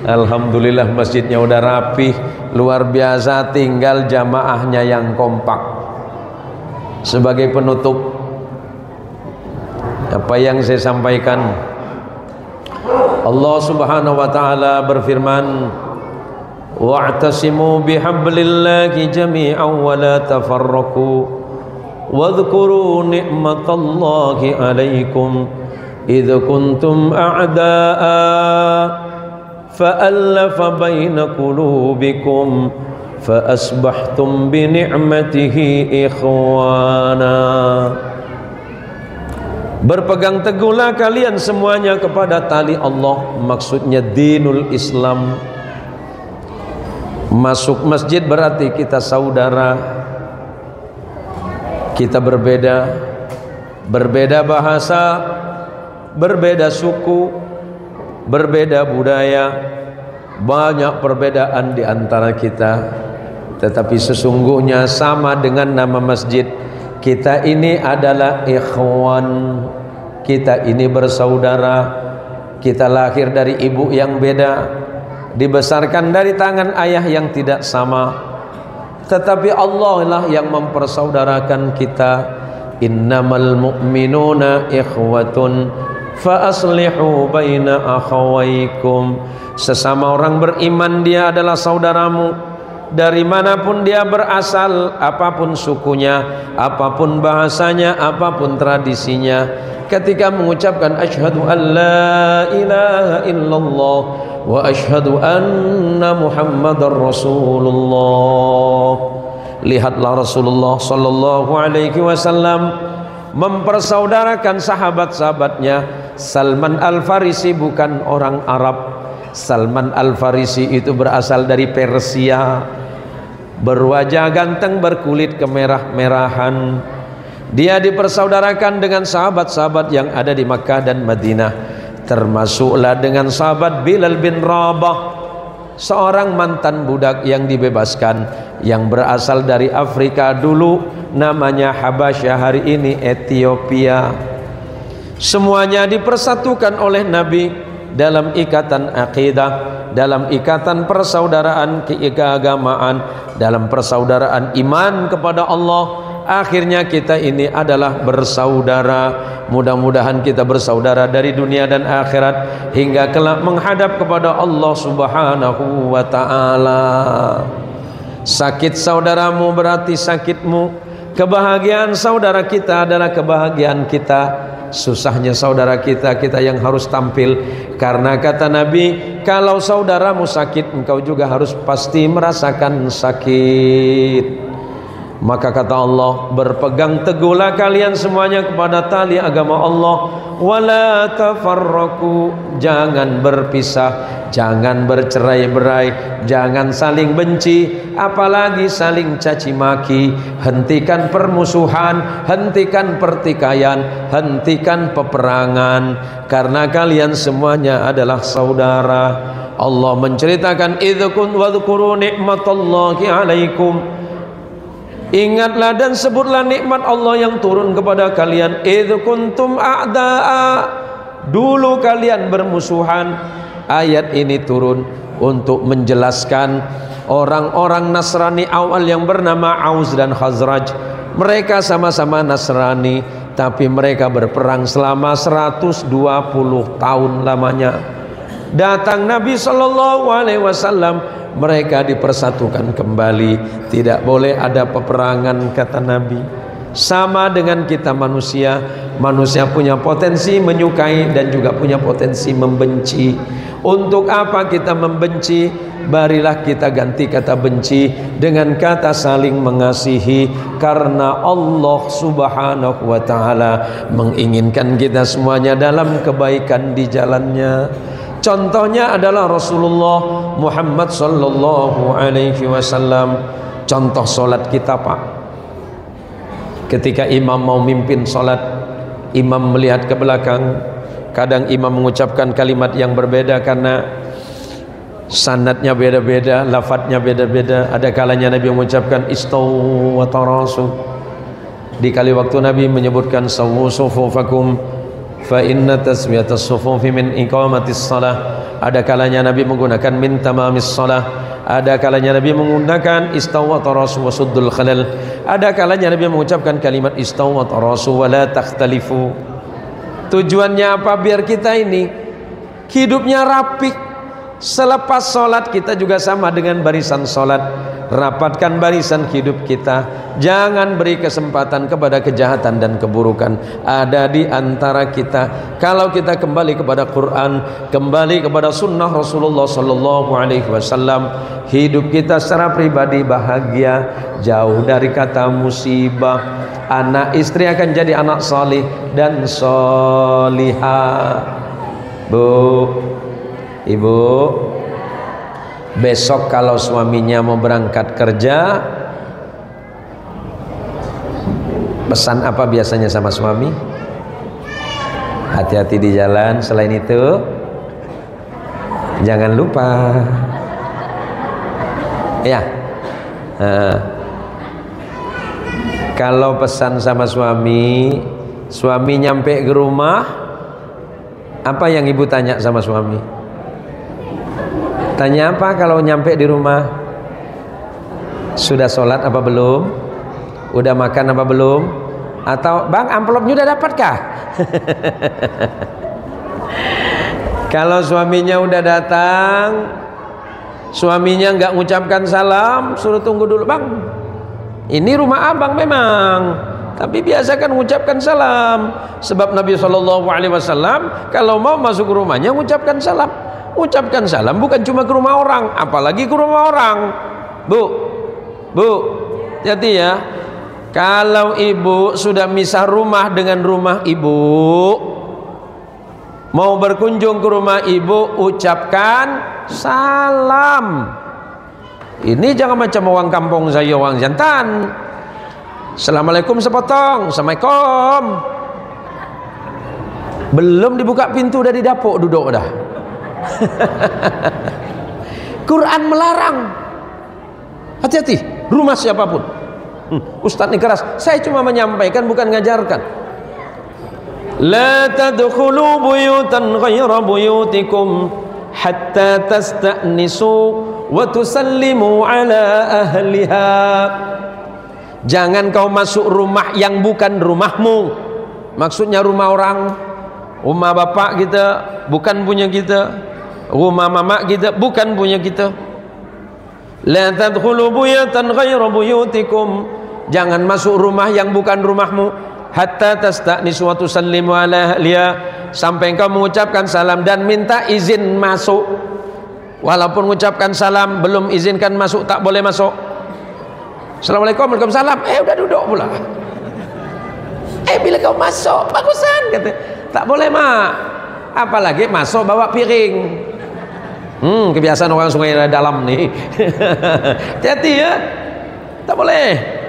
[SPEAKER 1] Alhamdulillah masjidnya udah rapih, luar biasa, tinggal jamaahnya yang kompak. Sebagai penutup, apa yang saya sampaikan, Allah Subhanahu wa taala berfirman, wa'tasimu bihablillahi jami'an wa la tafarraqu wadhkuru ni'matallahi 'alaikum idh kuntum a'da'a fa'alafa baina qulubikum fa asbahtum bi ni'matihi ikhwana. Berpegang teguhlah kalian semuanya kepada tali Allah, maksudnya dinul Islam. Masuk masjid berarti kita saudara. Kita berbeda, berbeda bahasa, berbeda suku, berbeda budaya, banyak perbedaan di antara kita, tetapi sesungguhnya sama dengan nama masjid. Kita ini adalah ikhwan, kita ini bersaudara. Kita lahir dari ibu yang beda, dibesarkan dari tangan ayah yang tidak sama, tetapi Allah lah yang mempersaudarakan kita. Innamal mu'minuna ikhwatun fa aslihu baina akhawaykum. Sesama orang beriman dia adalah saudaramu, dari manapun dia berasal, apapun sukunya, apapun bahasanya, apapun tradisinya. Ketika mengucapkan asyhadu an la ilaha illallah wa asyhadu anna Muhammadar Rasulullah. Lihatlah Rasulullah sallallahu alaihi wasallam mempersaudarakan sahabat-sahabatnya. Salman Al-Farisi bukan orang Arab. Salman Al-Farisi itu berasal dari Persia, berwajah ganteng, berkulit kemerah-merahan. Dia dipersaudarakan dengan sahabat-sahabat yang ada di Makkah dan Madinah, termasuklah dengan sahabat Bilal bin Rabah, seorang mantan budak yang dibebaskan, yang berasal dari Afrika dulu, namanya Habasyah, hari ini Ethiopia. Semuanya dipersatukan oleh Nabi dalam ikatan akidah, dalam ikatan persaudaraan keagamaan, dalam persaudaraan iman kepada Allah. Akhirnya kita ini adalah bersaudara. Mudah-mudahan kita bersaudara dari dunia dan akhirat hingga kelak menghadap kepada Allah Subhanahu wa ta'ala. Sakit saudaramu berarti sakitmu. Kebahagiaan saudara kita adalah kebahagiaan kita. Susahnya saudara kita, kita yang harus tampil. Karena kata Nabi, kalau saudaramu sakit, engkau juga harus pasti merasakan sakit. Maka kata Allah, berpegang teguhlah kalian semuanya kepada tali agama Allah. Wala tafarraqu, jangan berpisah, jangan bercerai-berai, jangan saling benci, apalagi saling caci maki. Hentikan permusuhan, hentikan pertikaian, hentikan peperangan, karena kalian semuanya adalah saudara. Allah menceritakan, idzkun wadhkuru ni'matallahi 'alaikum. Ingatlah dan sebutlah nikmat Allah yang turun kepada kalian. Idz kuntum a'da'a, dulu kalian bermusuhan. Ayat ini turun untuk menjelaskan orang-orang Nasrani awal yang bernama Aus dan Khazraj. Mereka sama-sama Nasrani, tapi mereka berperang selama 120 tahun lamanya. Datang Nabi sallallahu alaihi wasallam, mereka dipersatukan kembali. Tidak boleh ada peperangan, kata Nabi. Sama dengan kita manusia. Manusia punya potensi menyukai dan juga punya potensi membenci. Untuk apa kita membenci? Marilah kita ganti kata benci dengan kata saling mengasihi. Karena Allah Subhanahu wa ta'ala menginginkan kita semuanya dalam kebaikan di jalannya. Contohnya adalah Rasulullah Muhammad sallallahu alaihi wasallam. Contoh solat kita, Pak. Ketika imam mau mimpin solat, imam melihat ke belakang. Kadang imam mengucapkan kalimat yang berbeda karena sanadnya beda-beda, lafadznya beda-beda. Ada kalanya Nabi mengucapkan istawu wa tarasu. Di kali waktu Nabi menyebutkan sawwu sufufakum fa inna taswiyatas sufufi min iqamatis shalah. Ada kalanya Nabi menggunakan min tamamis shalah, ada kalanya Nabi menggunakan istawat rasu wa suddul khalal, ada kalanya Nabi mengucapkan kalimat istawat rasu wa la takhtalifu. Tujuannya apa? Biar kita ini hidupnya rapi. Selepas sholat kita juga sama dengan barisan sholat. Rapatkan barisan hidup kita. Jangan beri kesempatan kepada kejahatan dan keburukan ada di antara kita. Kalau kita kembali kepada Quran, kembali kepada sunnah Rasulullah sallallahu alaihi wasallam, hidup kita secara pribadi bahagia, jauh dari kata musibah. Anak istri akan jadi anak salih dan solihah. Bu, ibu, besok kalau suaminya mau berangkat kerja, pesan apa biasanya sama suami? Hati-hati di jalan. Selain itu, jangan lupa ya, kalau pesan sama suami, suami nyampe ke rumah, apa yang ibu tanya sama suami? Tanya apa kalau nyampe di rumah? Sudah sholat apa belum? Udah makan apa belum? Atau bang, amplopnya udah dapatkah? Kalau suaminya udah datang, suaminya nggak ngucapkan salam, suruh tunggu dulu. Bang, ini rumah abang memang, tapi biasakan mengucapkan salam. Sebab Nabi SAW kalau mau masuk ke rumahnya mengucapkan salam. Ucapkan salam bukan cuma ke rumah orang, apalagi ke rumah orang. Bu, jadi ya, kalau ibu sudah misah rumah dengan rumah ibu, mau berkunjung ke rumah ibu, ucapkan salam. Ini jangan macam orang kampung saya, orang jantan. Assalamualaikum sepotong, Assalamualaikum. Belum dibuka pintu udah di dapur duduk dah. Quran melarang. Hati-hati, rumah siapapun. Ustaz ini keras, saya cuma menyampaikan bukan ngajarkan. La tadkhulu buyutan ghayra buyutikum hatta tasta'nisu wa tusallimu ala ahliha. Jangan kau masuk rumah yang bukan rumahmu. Maksudnya rumah orang, rumah bapak kita bukan punya kita, rumah mama kita bukan punya kita. La tadkhulu buyutan ghayra buyutikum. Jangan masuk rumah yang bukan rumahmu hatta tasta'nisu wa tusallimu ala ahliha, sampai engkau mengucapkan salam dan minta izin masuk. Walaupun mengucapkan salam belum izinkan masuk, tak boleh masuk. Assalamualaikum, waalaikumsalam. Udah duduk pula. Bila kau masuk bagusan kata. Tak boleh mak. Apalagi masuk bawa piring. Kebiasaan orang sungai dalam nih. Hati-hati ya. Tak boleh.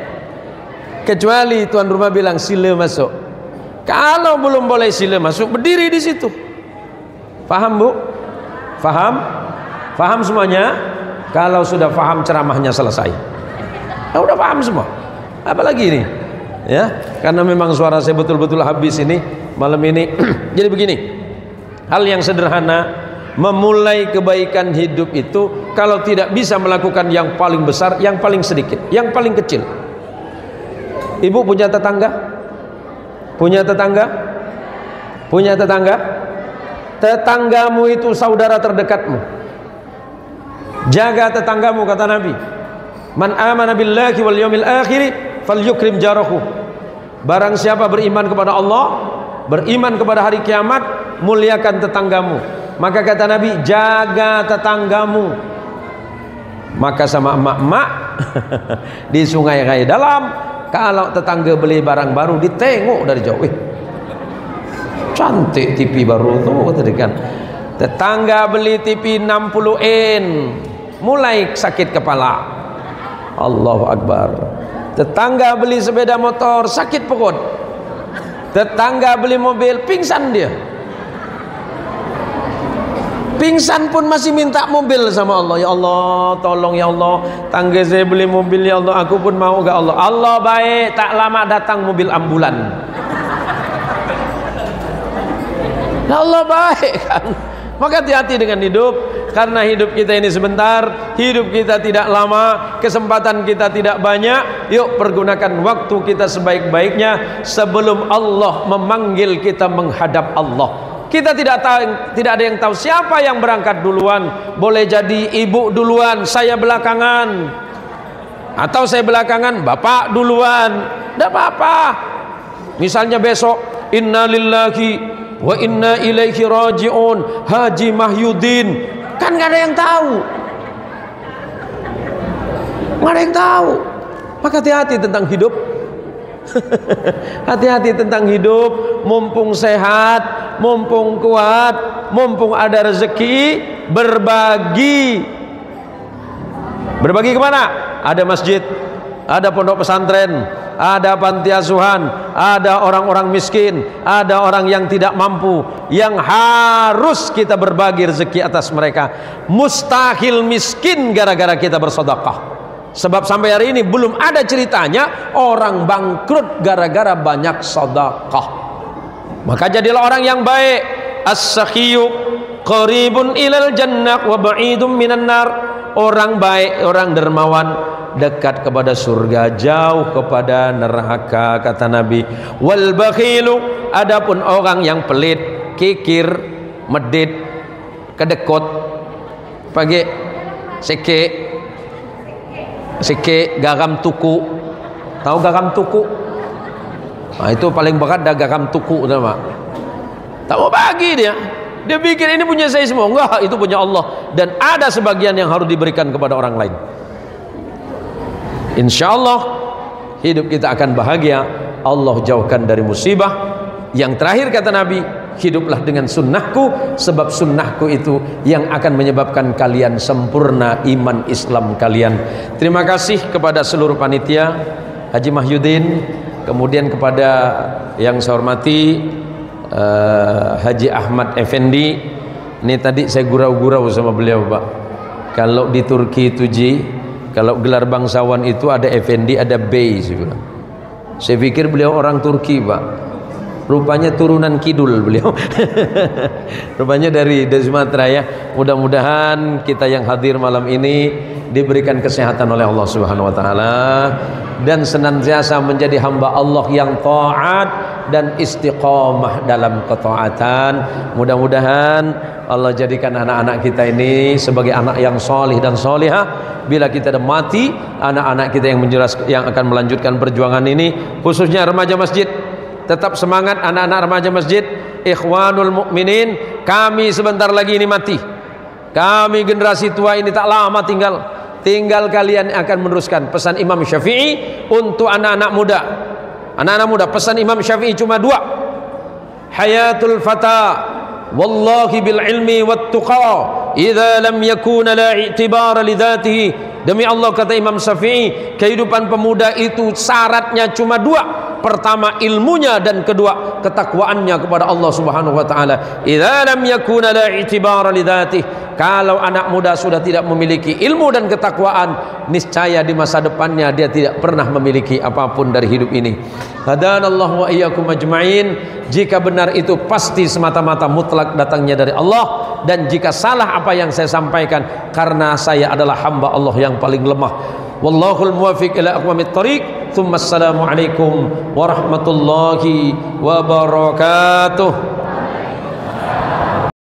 [SPEAKER 1] Kecuali tuan rumah bilang sila masuk. Kalau belum boleh sila masuk, berdiri di situ. Faham bu? Faham? Faham semuanya? Kalau sudah faham, ceramahnya selesai. Udah paham semua. Apalagi ini? Ya, karena memang suara saya betul-betul habis ini malam ini. Jadi begini, hal yang sederhana, memulai kebaikan hidup itu kalau tidak bisa melakukan yang paling besar, yang paling sedikit, yang paling kecil. Ibu punya tetangga? Punya tetangga? Punya tetangga? Tetanggamu itu saudara terdekatmu. Jaga tetanggamu, kata Nabi. Man amana billahi wal yawmil akhir falyukrim jarahu. Barang siapa beriman kepada Allah, beriman kepada hari kiamat, muliakan tetanggamu. Maka kata Nabi, jaga tetanggamu. Maka sama emak-emak di sungai Rai dalam, kalau tetangga beli barang baru ditengok dari jauh. Cantik TV baru tuh tadi kan. Tetangga beli TV 60 in, mulai sakit kepala. Allahu Akbar. Tetangga beli sepeda motor, sakit perut. Tetangga beli mobil, pingsan dia. Pingsan pun masih minta mobil sama Allah. Ya Allah, tolong ya Allah, tangga saya beli mobil ya Allah, aku pun mau gak Allah. Allah baik, tak lama datang mobil ambulan. Ya Allah baik kan. Maka hati-hati dengan hidup, karena hidup kita ini sebentar, hidup kita tidak lama, kesempatan kita tidak banyak. Yuk pergunakan waktu kita sebaik-baiknya sebelum Allah memanggil kita menghadap Allah. Kita tidak ada yang tahu siapa yang berangkat duluan. Boleh jadi ibu duluan, saya belakangan, atau saya belakangan, bapak duluan. Tidak apa-apa. Misalnya besok, inna lillahi wa inna ilaihi raji'un, Haji Mahyudin, kan gak ada yang tahu. Gak ada yang tahu. Maka hati-hati tentang hidup. Hati-hati tentang hidup. Mumpung sehat, mumpung kuat, mumpung ada rezeki, berbagi. Berbagi kemana? Ada masjid, ada pondok pesantren, ada panti asuhan, ada orang-orang miskin, ada orang yang tidak mampu, yang harus kita berbagi rezeki atas mereka. Mustahil miskin gara-gara kita bersedekah. Sebab sampai hari ini belum ada ceritanya orang bangkrut gara-gara banyak sedekah. Maka jadilah orang yang baik. As-sakhiyu qaribun ilal jannah wa ba'idum minan nar. Orang baik, orang dermawan, dekat kepada surga, jauh kepada neraka, kata Nabi. Wal bakhilu, adapun orang yang pelit, kikir, medit, kedekut, pagi sike, garam tuku. Tahu garam tuku? Nah, itu paling berat dah garam tuku, nama. Tak mau bagi dia. Dia pikir ini punya saya semua. Enggak, itu punya Allah. Dan ada sebagian yang harus diberikan kepada orang lain. Insya Allah hidup kita akan bahagia. Allah jauhkan dari musibah. Yang terakhir kata Nabi, hiduplah dengan sunnahku, sebab sunnahku itu yang akan menyebabkan kalian sempurna iman Islam kalian. Terima kasih kepada seluruh panitia Haji Mahyudin, kemudian kepada yang saya hormati Haji Ahmad Effendi. Ini tadi saya gurau-gurau sama beliau, Pak. Kalau di Turki itu kalau gelar bangsawan itu ada Effendi, ada Bey. Saya pikir beliau orang Turki, Pak. Rupanya turunan kidul beliau. Rupanya dari Sumatera ya. Mudah-mudahan kita yang hadir malam ini diberikan kesehatan oleh Allah Subhanahu wa taala dan senantiasa menjadi hamba Allah yang taat dan istiqamah dalam ketaatan. Mudah-mudahan Allah jadikan anak-anak kita ini sebagai anak yang solih dan solihah. Bila kita dah mati, anak-anak kita yang akan melanjutkan perjuangan ini, khususnya remaja masjid. Tetap semangat anak-anak remaja masjid, ikhwanul mukminin. Kami sebentar lagi ini mati. Kami generasi tua ini tak lama tinggal kalian akan meneruskan pesan Imam Syafi'i untuk anak-anak muda. Anak-anak muda, pesan Imam Syafi'i cuma 2. Hayatul fata wallahi bil ilmi wat tuqa idza lam yakuna la i'tibara li dzatihi. Demi Allah, kata Imam Syafi'i, kehidupan pemuda itu syaratnya cuma 2. Pertama ilmunya, dan kedua ketakwaannya kepada Allah Subhanahu wa taala. Idza lam yakuna la i'tibara li dzatihi. Kalau anak muda sudah tidak memiliki ilmu dan ketakwaan, niscaya di masa depannya dia tidak pernah memiliki apapun dari hidup ini. Hadanallahu wa iyyakum ajma'in. Jika benar itu pasti semata-mata mutlak datangnya dari Allah, dan jika salah apa yang saya sampaikan karena saya adalah hamba Allah yang paling lemah. Wallahul muwaffiq ila aqwamit thoriq. Tsumma assalamu alaikum warahmatullahi wabarakatuh.